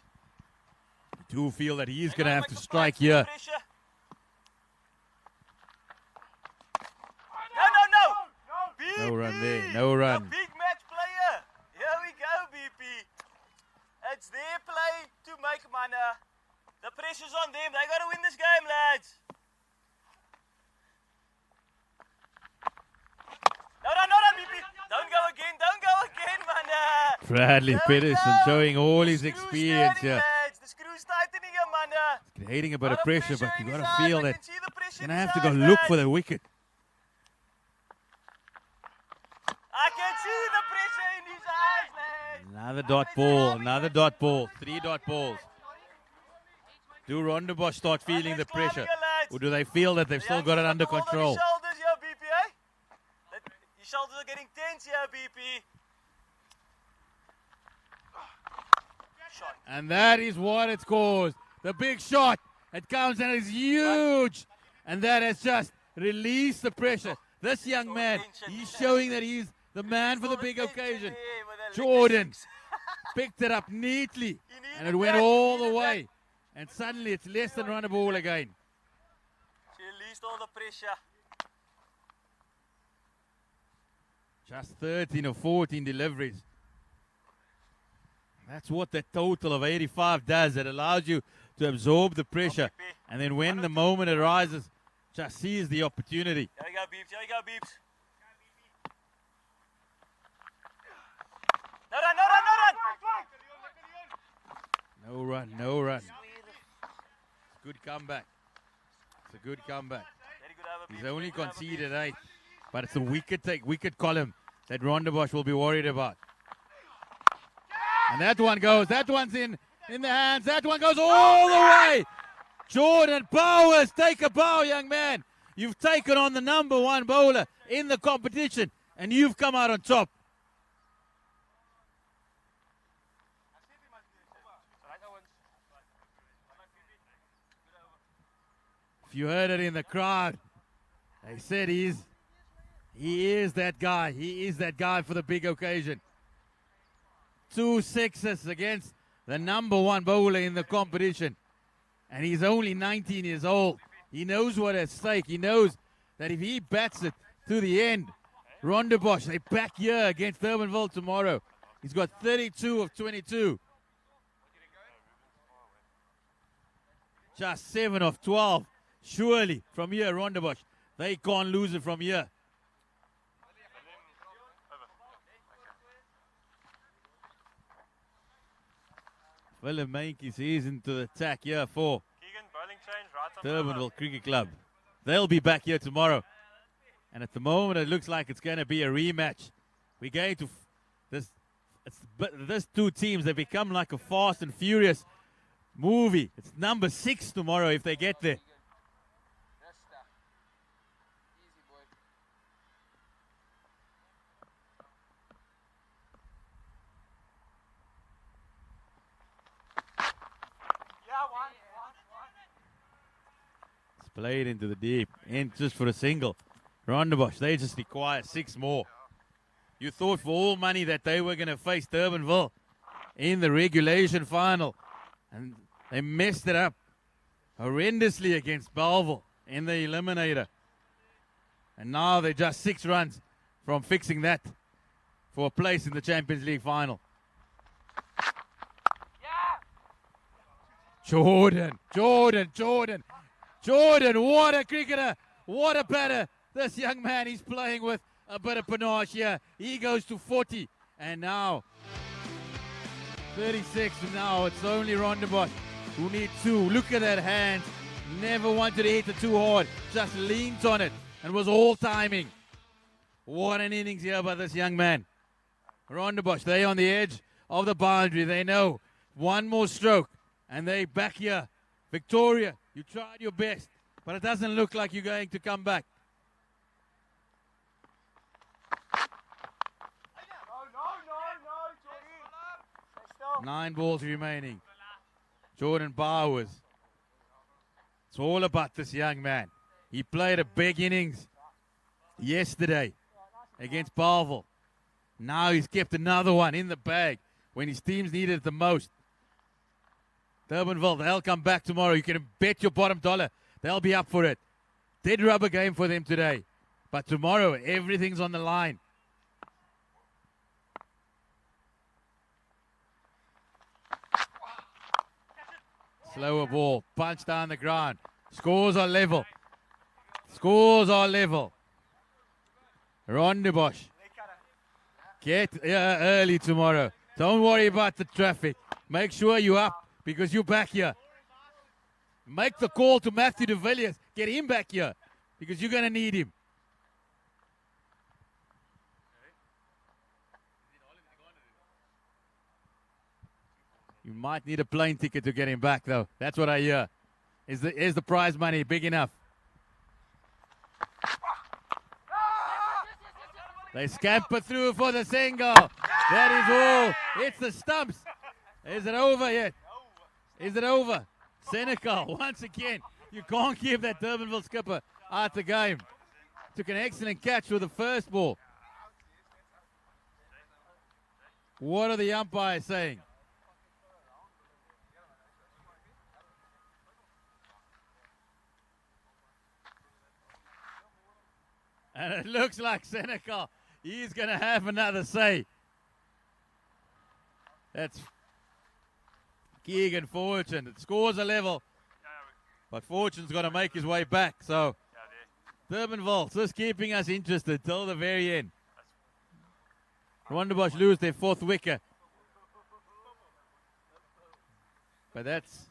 I do feel that he's going to have to strike here. No. No run there, no run. The big match player. Here we go, BP. It's their play to make money. The pressure's on them. They got to win this game, lads. No, BP. Don't go again, man. Bradley Peterson showing all his experience here. The screw's tightening, man. He's going creating a bit of Lot of pressure, but in you got his to eyes. feel I that can see the pressure you're in going to his have to go eyes, look for lads. the wicket. I can see the pressure in his eyes, lads. Another dot ball, another dot ball, 3 dot balls. Do Rondebosch start feeling the pressure, or do they feel that they've still got it under control? Shoulders here, BP, eh? His shoulders are getting tense here, BP. Shot. And that is what it's caused. The big shot. It comes and it's huge. And that has just released the pressure. This young man, he's showing that he's the man for the big occasion. Jordan picked it up neatly. And it went all the way. And suddenly it's less than run a ball again. She released all the pressure. Just 13 or 14 deliveries. That's what the total of 85 does. It allows you to absorb the pressure. And then when the moment arises, just seize the opportunity. Here we go, Beeps. Here we go, Beeps. No run, no run, no run. No run, no run. Good comeback. It's a good comeback. Very good over, He's only conceded 8. But it's a wicket column that Rondebosch will be worried about. And that one goes. That one's in the hands. That one goes all the way. Jordan Powers, take a bow, young man. You've taken on the number 1 bowler in the competition, and you've come out on top. If you heard it in the crowd, they said he is that guy. He is that guy for the big occasion. 2 sixes against the number 1 bowler in the competition. And he's only 19 years old. He knows what at stake. He knows that if he bats it to the end, Rondebosch, they back here against Durbanville tomorrow. He's got 32 of 22. Just 7 of 12. Surely, from here, Rondebosch, they can't lose it from here. Willem Meintjes is into the attack here for Durbanville Cricket Club. They'll be back here tomorrow. And at the moment, it looks like it's going to be a rematch. We're going to this 2 teams, they become like a Fast and Furious movie. It's number 6 tomorrow if they get there. Played into the deep, in just for a single. Rondebosch, they just require 6 more. You thought for all money that they were going to face Durbanville in the regulation final. And they messed it up horrendously against Bellville in the eliminator. And now they're just 6 runs from fixing that for a place in the Champions League final. Jordan, what a cricketer, what a batter. This young man, he's playing with a bit of panache here. He goes to 40, and now 36, and now it's only Rondebosch who needs 2. Look at that hand. Never wanted to hit it too hard, just leaned on it, and was all timing. What an innings here by this young man. Rondebosch, they on the edge of the boundary. They know 1 more stroke, and they back here. Victoria, you tried your best, but it doesn't look like you're going to come back. 9 balls remaining. Jordan Bowers. It's all about this young man. He played a big innings yesterday against Bellville. Now he's kept another one in the bag when his teams needed it the most. Durbanville, they'll come back tomorrow. You can bet your bottom dollar they'll be up for it. Dead rubber game for them today. But tomorrow, everything's on the line. Slower ball, punch down the ground. Scores are level. Scores are level. Rondebosch, get here early tomorrow. Don't worry about the traffic. Make sure you're up because you're back here. Make the call to Matthew de Villiers. Get him back here because you're going to need him. You might need a plane ticket to get him back, though. That's what I hear. Is the prize money big enough? They scamper through for the single. That is all. It's the stumps. Is it over yet? Is it over? Senegal, once again. You can't keep that Durbanville skipper out the game. Took an excellent catch with the first ball. What are the umpires saying? And it looks like Senegal, he's going to have another say. That's Keegan Fortune. It scores a level, but Fortune's got to make his way back. So Durbanville just keeping us interested till the very end. Rondebosch lose their fourth wicket. But that's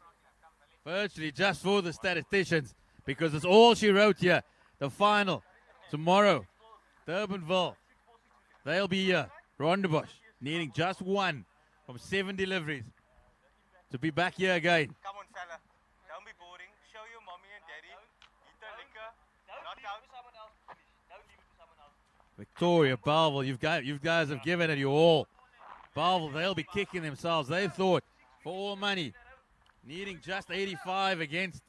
virtually just for the statisticians because it's all she wrote here. The final tomorrow. Durbanville, they'll be here. Rondebosch needing just one from 7 deliveries to be back here again. Come on, fella. Don't be boring. Show your mommy and daddy. Eat the liquor. Not out. Don't leave it to someone else. Victoria, Balville, you guys have given it your all. Balville, they'll be kicking themselves. They thought for all money, needing just 85 against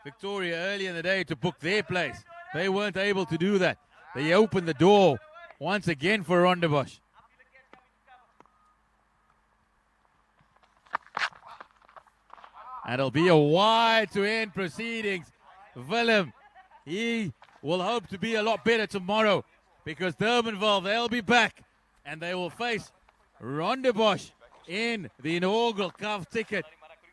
Victoria early in the day to book their place. They weren't able to do that. They opened the door once again for Rondebosch. And it'll be a wide to end proceedings. Willem, he will hope to be a lot better tomorrow because Durbanville, they'll be back and they will face Rondebosch in the inaugural CAF Ticket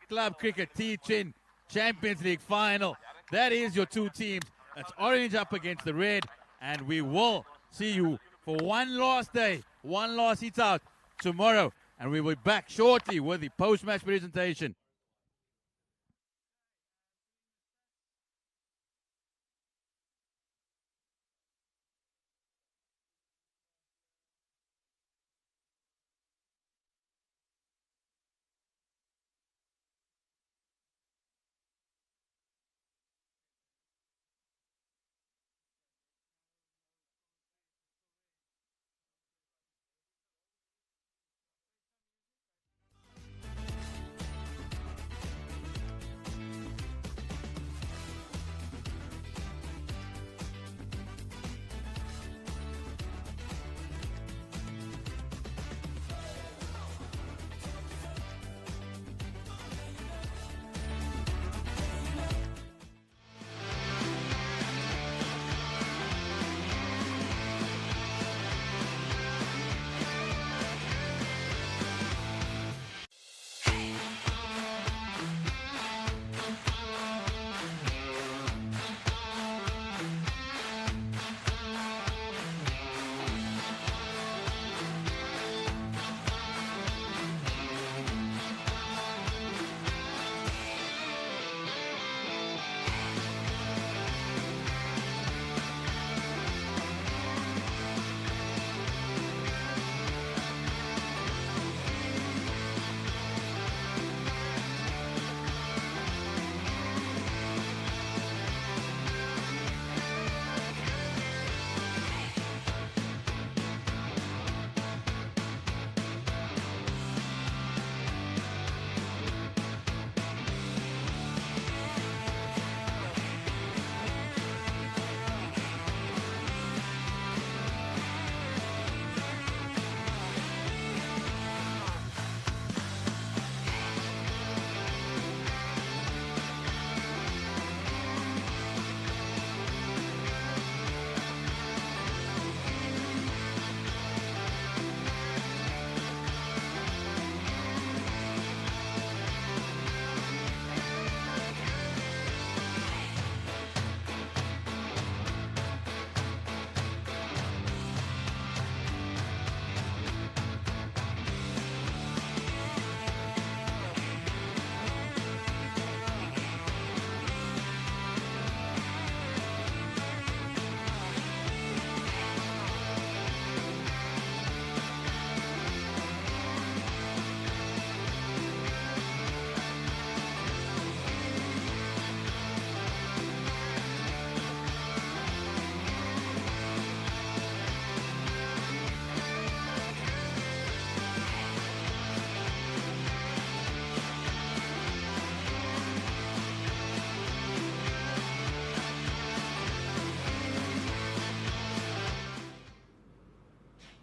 Club Cricket T10 Champions League final. That is your two teams. It's orange up against the red, and we will see you for one last day, one last hit out tomorrow, and we will be back shortly with the post-match presentation.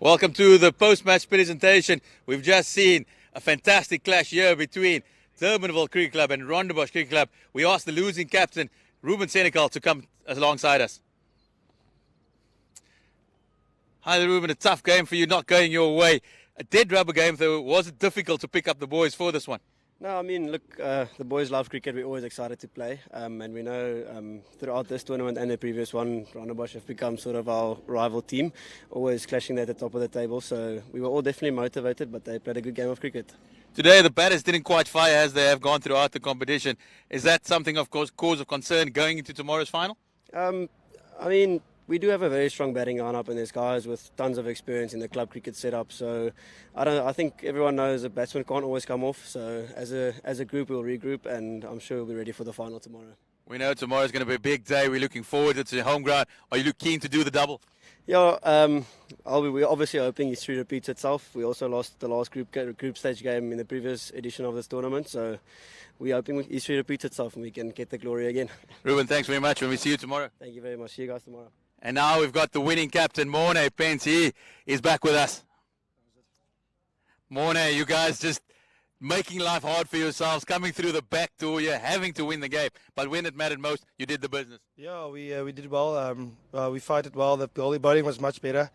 Welcome to the post-match presentation. We've just seen a fantastic clash here between Durbanville Cricket Club and Rondebosch Cricket Club. We asked the losing captain, Ruben Senecal, to come alongside us. Hi there, Ruben. A tough game for you, not going your way. A dead rubber game, though. Was it difficult to pick up the boys for this one? No, I mean, look, the boys love cricket. We're always excited to play. And we know throughout this tournament and the previous one, Rondebosch have become sort of our rival team, always clashing there at the top of the table. So we were all definitely motivated, but they played a good game of cricket. Today, the batters didn't quite fire as they have gone throughout the competition. Is that something, of course, cause of concern going into tomorrow's final? I mean, we do have a very strong batting lineup, and there's guys with tons of experience in the club cricket setup. So I think everyone knows a batsman can't always come off. So as a group, we'll regroup, and I'm sure we'll be ready for the final tomorrow. We know tomorrow's going to be a big day. We're looking forward to it. It's home ground. Are you keen to do the double? Yeah, we're obviously hoping history repeats itself. We also lost the last group stage game in the previous edition of this tournament, so we're hoping history repeats itself and we can get the glory again. Ruben, thanks very much, and we see you tomorrow. Thank you very much. See you guys tomorrow. And now we've got the winning captain, Morne Pence. He is back with us. Morne, you guys just making life hard for yourselves, coming through the back door here, having to win the game. But when it mattered most, you did the business. Yeah, we did well. We fighted well. The bowling was much better.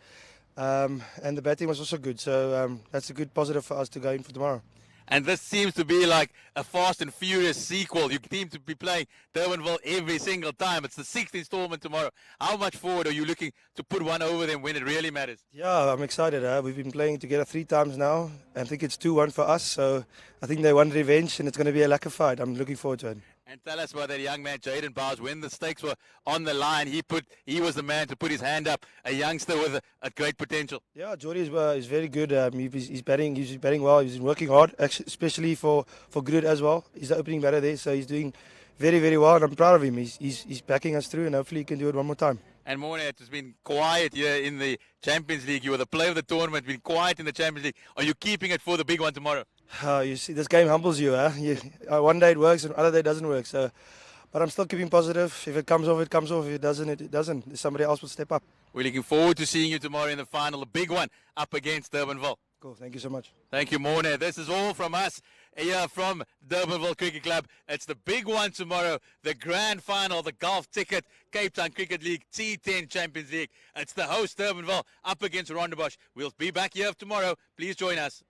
And the batting was also good. So that's a good positive for us to go in for tomorrow. And this seems to be like a Fast and Furious sequel. You seem to be playing Durbanville every single time. It's the 6th installment tomorrow. How much forward are you looking to put one over them when it really matters? Yeah, I'm excited. We've been playing together 3 times now. I think it's 2-1 for us. So I think they want revenge, and it's going to be a lacquer fight. I'm looking forward to it. And tell us about that young man, Jaden Bowers. When the stakes were on the line, he was the man to put his hand up. A youngster with a great potential. Yeah, Jordy is very good. He's batting well. He's been working hard, especially for Grud as well. He's the opening batter there, so he's doing very, very well. And I'm proud of him. He's backing us through, and hopefully he can do it one more time. And Morne, it has been quiet here in the Champions League. You were the player of the tournament, been quiet in the Champions League. Are you keeping it for the big one tomorrow? You see, this game humbles you. One day it works, and other day it doesn't work. So, but I'm still keeping positive. If it comes off, it comes off. If it doesn't, it doesn't. Somebody else will step up. We're looking forward to seeing you tomorrow in the final, a big one up against Durbanville. Cool. Thank you so much. Thank you, Morne. This is all from us here from Durbanville Cricket Club. It's the big one tomorrow, the grand final, the golf ticket, Cape Town Cricket League T10 Champions League. It's the host Durbanville up against Rondebosch. We'll be back here tomorrow. Please join us.